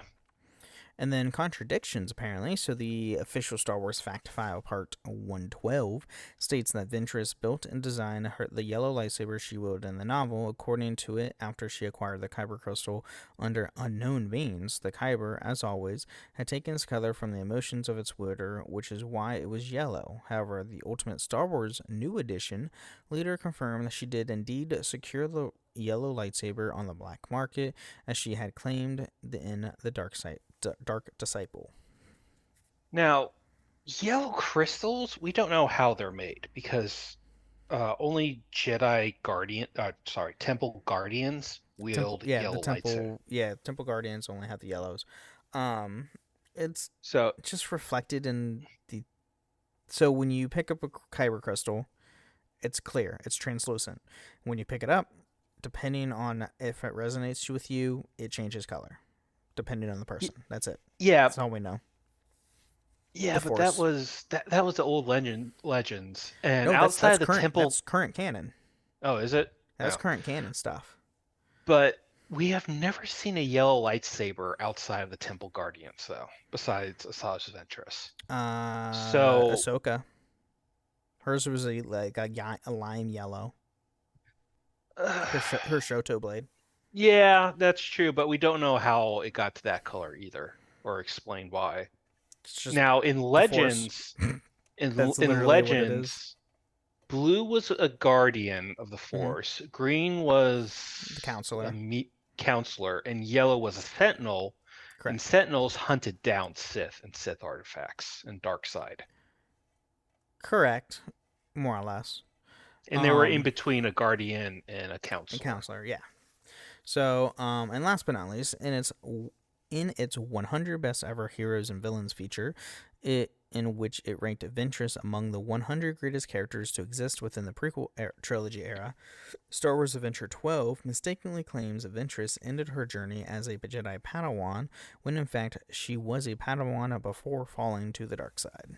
C: And then contradictions, apparently. So the official Star Wars Fact File Part 112 states that Ventress built and designed the yellow lightsaber she wielded in the novel. According to it, after she acquired the Kyber crystal under unknown means, the Kyber, as always, had taken its color from the emotions of its wielder, which is why it was yellow. However, the Ultimate Star Wars New Edition later confirmed that she did indeed secure the yellow lightsaber on the black market, as she had claimed in the Dark Disciple.
D: Now, yellow crystals, we don't know how they're made because only Temple Guardians wield yellow lightsaber.
C: Yeah, Temple Guardians only have the yellows. It's
D: so
C: just reflected in the. So when you pick up a Kyber crystal, it's clear, it's translucent. When you pick it up, depending on if it resonates with you, it changes color. Depending on the person. That's it.
D: Yeah.
C: That's all we know.
D: Yeah, but that was the old legends. And
C: no,
D: outside
C: that's
D: the
C: current,
D: temple.
C: That's current canon.
D: Oh, is it?
C: That's current canon stuff.
D: But we have never seen a yellow lightsaber outside of the Temple Guardians, though, besides Asajj Ventress. So
C: Ahsoka. Hers was a lime yellow. Her Shoto blade.
D: Yeah, that's true, but we don't know how it got to that color either, or explain why. Now, in Legends, in Legends, blue was a guardian of the Force, green was
C: the counselor,
D: counselor, and yellow was a sentinel. Correct. And sentinels hunted down Sith and Sith artifacts and dark side.
C: Correct, more or less.
D: And they were in between a guardian and a counselor.
C: A counselor, yeah. So, and last but not least, in its 100 Best Ever Heroes and Villains feature, in which it ranked Ventress among the 100 greatest characters to exist within the prequel trilogy era, Star Wars Adventure 12 mistakenly claims Ventress ended her journey as a Jedi Padawan, when in fact she was a Padawan before falling to the dark side.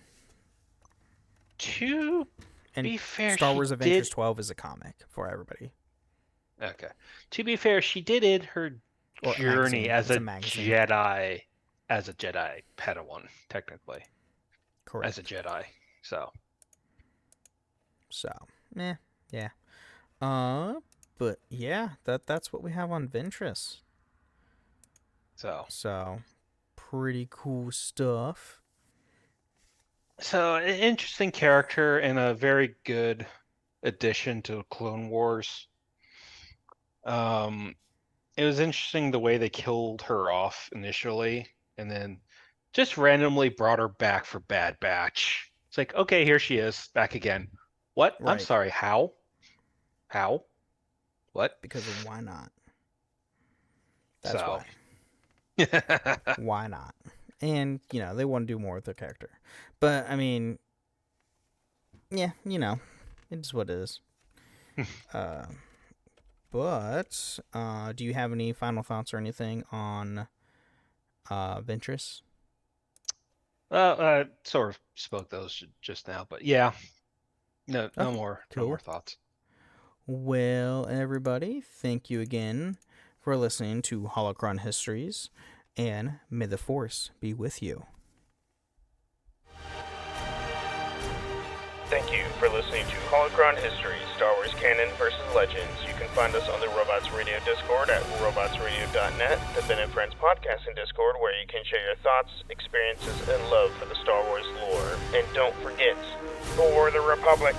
D: To be fair,
C: Star Wars Adventures 12 is a comic for everybody.
D: Okay. To be fair, she did it her journey as a Jedi, Padawan, technically.
C: Correct.
D: As a Jedi, so.
C: Yeah. But yeah, that's what we have on Ventress. So, pretty cool stuff.
D: So, an interesting character and a very good addition to Clone Wars. It was interesting the way they killed her off initially, and then just randomly brought her back for Bad Batch. It's like, okay, here she is, back again. What? Right. I'm sorry, how? What?
C: Because of why not? That's why. Why not? And, they want to do more with their character. But, I mean, yeah, it's what it is. But, do you have any final thoughts or anything on Ventress?
D: Sort of spoke those just now, but yeah. No more thoughts.
C: Well, everybody, thank you again for listening to Holocron Histories, and may the Force be with you. Thank you for listening to Holocron History, Star Wars Canon vs. Legends. You can find us on the Robots Radio Discord at robotsradio.net, the Ben and Friends podcasting Discord, where you can share your thoughts, experiences, and love for the Star Wars lore. And don't forget, for the Republic!